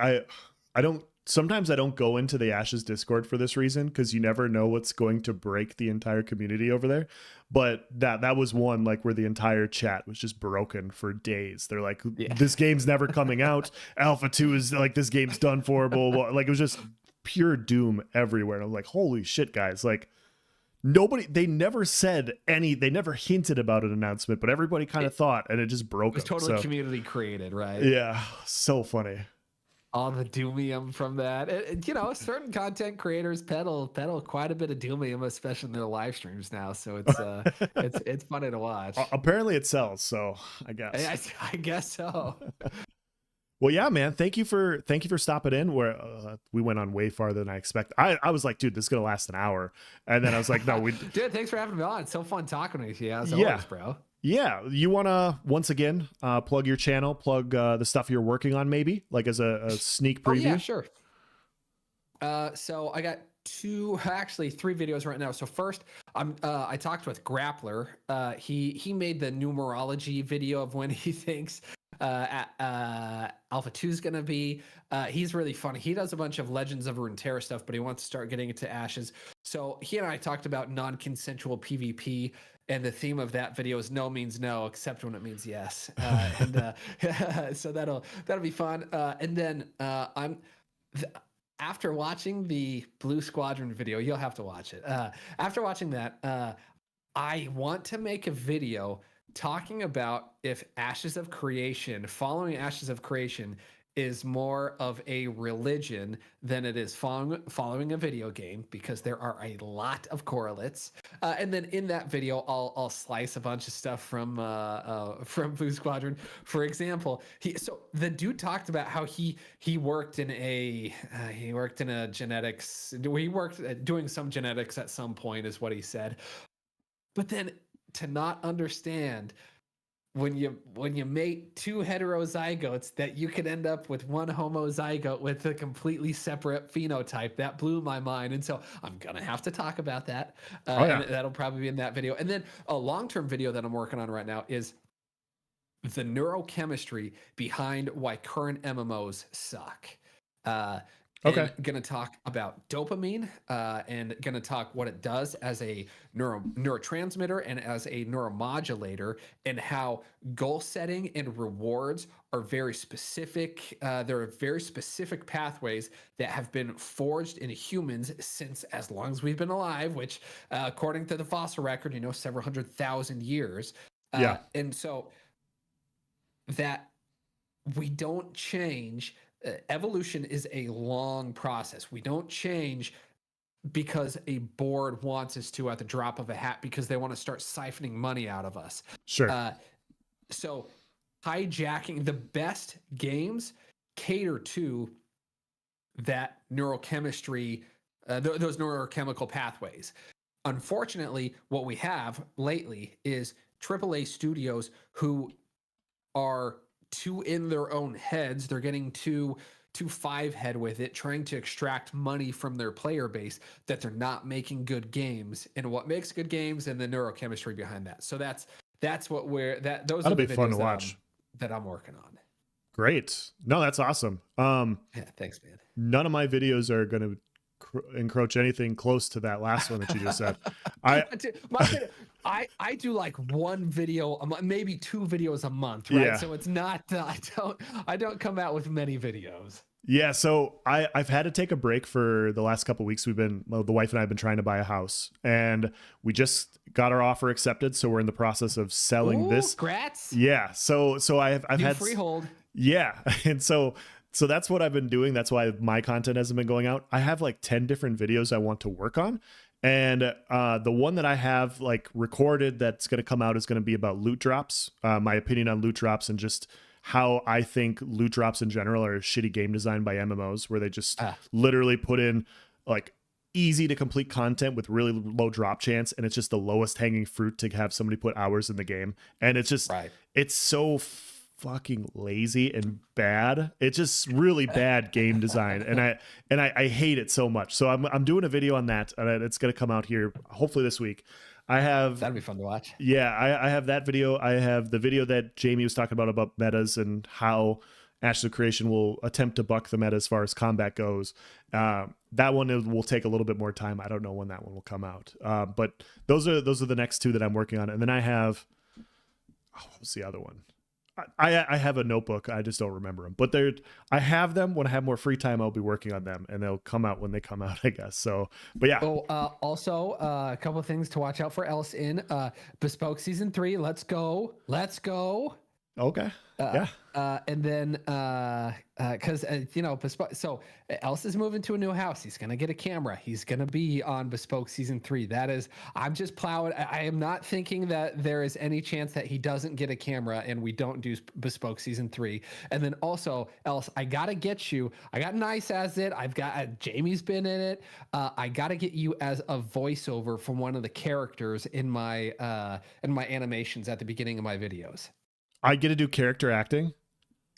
sometimes I don't go into the Ashes Discord for this reason, because you never know what's going to break the entire community over there. But that was one, like, where the entire chat was just broken for days. They're like, this game's never coming out. Alpha 2 is like, this game's done for, blah, blah. Like, it was just pure doom everywhere. And I'm like, holy shit, guys. Like, they never hinted about an announcement, but everybody kind of thought, and it just broke. It was totally community created, right? Yeah, so funny. All the doomium from that. You know, certain content creators peddle quite a bit of doomium, especially in their live streams now. So it's funny to watch. Apparently it sells, so I guess. I guess so. Well, yeah, man. Thank you for stopping in. Where we went on way farther than I expected. I was like, dude, this is gonna last an hour, and then I was like, no, dude, thanks for having me on. It's so fun talking with you. As always, bro. Yeah, you want to once again plug your channel, plug the stuff you're working on, maybe like as a sneak preview? Oh, yeah, sure. So I got three videos right now. So first, I talked with Grappler. He made the numerology video of when he thinks Alpha 2 is gonna be. He's really funny. He does a bunch of Legends of Runeterra stuff, but he wants to start getting into Ashes. So he and I talked about non-consensual PvP. And the theme of that video is no means no, except when it means yes. So that'll be fun. And then after watching the Blue Squadron video, you'll have to watch it. After watching that, I want to make a video talking about if following Ashes of Creation is more of a religion than it is following a video game, because there are a lot of correlates. And then in that video, I'll slice a bunch of stuff from Blue Squadron. For example, the dude talked about how he worked in a genetics. He worked doing some genetics at some point, is what he said. But then to not understand, when you mate two heterozygotes, that you could end up with one homozygote with a completely separate phenotype, that blew my mind. And so I'm gonna have to talk about that. And that'll probably be in that video. And then a long-term video that I'm working on right now is the neurochemistry behind why current MMOs suck. Okay. And going to talk about dopamine, and going to talk what it does as a neurotransmitter and as a neuromodulator, and how goal setting and rewards are very specific. There are very specific pathways that have been forged in humans since as long as we've been alive, which, according to the fossil record, several 100,000 years. And so that we don't change. Evolution is a long process. We don't change because a board wants us to at the drop of a hat, because they want to start siphoning money out of us. Sure. So hijacking the best games cater to that neurochemistry, those neurochemical pathways. Unfortunately, what we have lately is AAA studios who are too in their own heads. They're getting too five head with it, trying to extract money from their player base, that they're not making good games. And what makes good games, and the neurochemistry behind that. So that's what those That'll are the be fun to videos watch. that I'm working on. Great. No, that's awesome. Yeah, thanks, man. None of my videos are going to encroach anything close to that last one that you just said. I do like one video, maybe two videos a month, right? Yeah. So it's not, I don't come out with many videos. Yeah, so I've had to take a break for the last couple of weeks. The wife and I have been trying to buy a house, and we just got our offer accepted. So we're in the process of selling this. Congrats. Yeah. So I've had freehold. Yeah. And so that's what I've been doing. That's why my content hasn't been going out. I have like 10 different videos I want to work on. And the one that I have like recorded that's going to come out is going to be about loot drops, my opinion on loot drops, and just how I think loot drops in general are shitty game design by MMOs, where they just literally put in like easy to complete content with really low drop chance, and it's just the lowest hanging fruit to have somebody put hours in the game. And it's just it's so fucking lazy and bad. It's just really bad game design, and I hate it so much. So I'm doing a video on that, and it's gonna come out here hopefully this week. That'd be fun to watch. Yeah, I have that video. I have the video that Jamie was talking about metas and how Ashes of Creation will attempt to buck the meta as far as combat goes. That one will take a little bit more time. I don't know when that one will come out. But those are the next two that I'm working on. And then I have, what was the other one? I have a notebook. I just don't remember them, but I have them. When I have more free time, I'll be working on them, and they'll come out when they come out, I guess. So, but yeah. Oh, also a couple of things to watch out for else in Bespoke Season 3. Let's go. Okay. Yeah. And then, because Bespoke. So Else is moving to a new house. He's gonna get a camera. He's gonna be on Bespoke Season 3. That is, I'm just plowing. I am not thinking that there is any chance that he doesn't get a camera and we don't do Bespoke Season 3. And then also, Else, I gotta get you. I got Nice as it. I've got Jamie's been in it. I gotta get you as a voiceover from one of the characters in my animations at the beginning of my videos. I get to do character acting.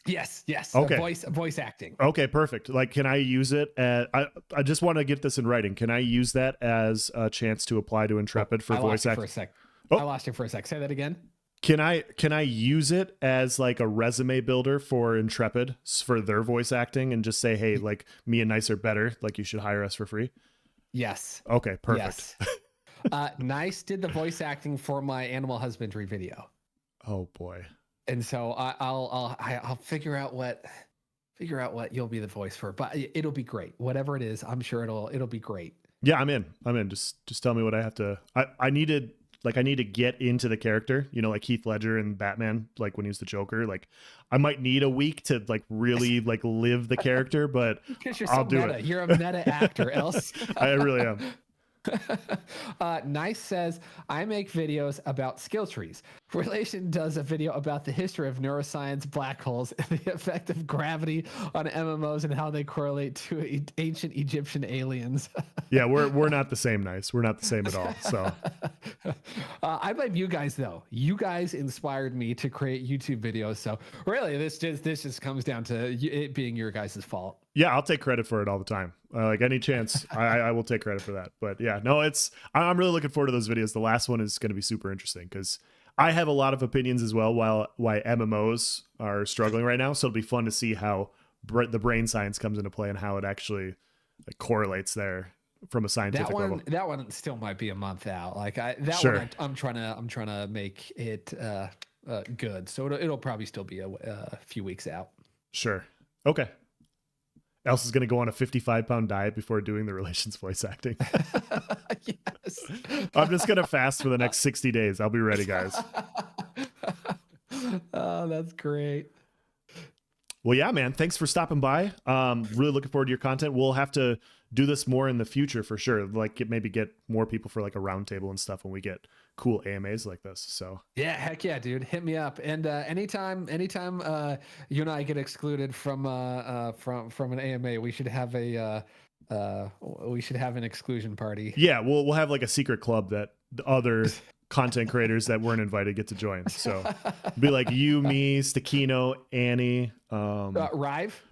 Yes. Okay. Voice acting. Okay, perfect. Like, can I use it as, I just want to get this in writing. Can I use that as a chance to apply to Intrepid for voice acting? I lost you for a sec. Say that again. Can I use it as like a resume builder for Intrepid for their voice acting, and just say, hey, like, me and Nice are better. Like, you should hire us for free. Yes. Okay, perfect. Yes. Nice did the voice acting for my animal husbandry video. Oh boy. And so I'll figure out what you'll be the voice for, but it'll be great. Whatever it is, I'm sure it'll be great. Yeah, I'm in. Just tell me what I have to. I needed like I need to get into the character, you know, like Heath Ledger and Batman, like when he was the Joker. Like I might need a week to like really like live the character, but Because you're I'll so do meta. it. You're a meta actor, else. I really am. Nice says, I make videos about skill trees. Relation does a video about the history of neuroscience, black holes, and the effect of gravity on MMOs and how they correlate to ancient Egyptian aliens. Yeah, we're not the same. Nice, we're not the same at all. So I blame you guys though. You guys inspired me to create YouTube videos. So really, this just comes down to it being your guys' fault. yeah, I'll take credit for it all the time. Like any chance, I will take credit for that. But yeah, no, I'm really looking forward to those videos. The last one is going to be super interesting because I have a lot of opinions as well why MMOs are struggling right now. So it'll be fun to see how the brain science comes into play and how it actually like, correlates there from a scientific level. That one still might be a month out. Like Sure. one, I'm trying to make it good. So it'll probably still be a few weeks out. Sure. Okay. Else is going to go on a 55-pound diet before doing the Relations voice acting. Yes. I'm just going to fast for the next 60 days. I'll be ready, guys. Oh, that's great. Well, yeah, man. Thanks for stopping by. Really looking forward to your content. We'll have to do this more in the future for sure. Like maybe get more people for like a roundtable and stuff when we get cool AMAs like this. So Yeah, heck yeah, dude. Hit me up. And anytime you and I get excluded from an AMA, we should have an exclusion party. yeah, we'll have like a secret club that the other content creators that weren't invited get to join. So be like you, me, Stakino, Annie, Rive.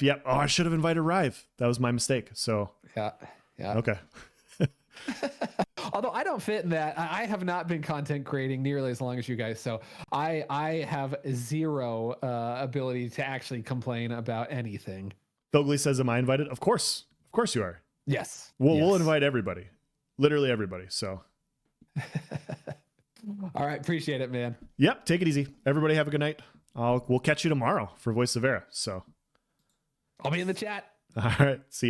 Yep. Oh, I should have invited Rive. That was my mistake. So Yeah. okay. Although I don't fit in that. I have not been content creating nearly as long as you guys. So I have zero ability to actually complain about anything. Thogley says, am I invited? Of course you are. Yes. We'll invite everybody, literally everybody. So all right. Appreciate it, man. yep. Take it easy. Everybody have a good night. We'll catch you tomorrow for Voice of Era. So I'll be in the chat. all right. See ya.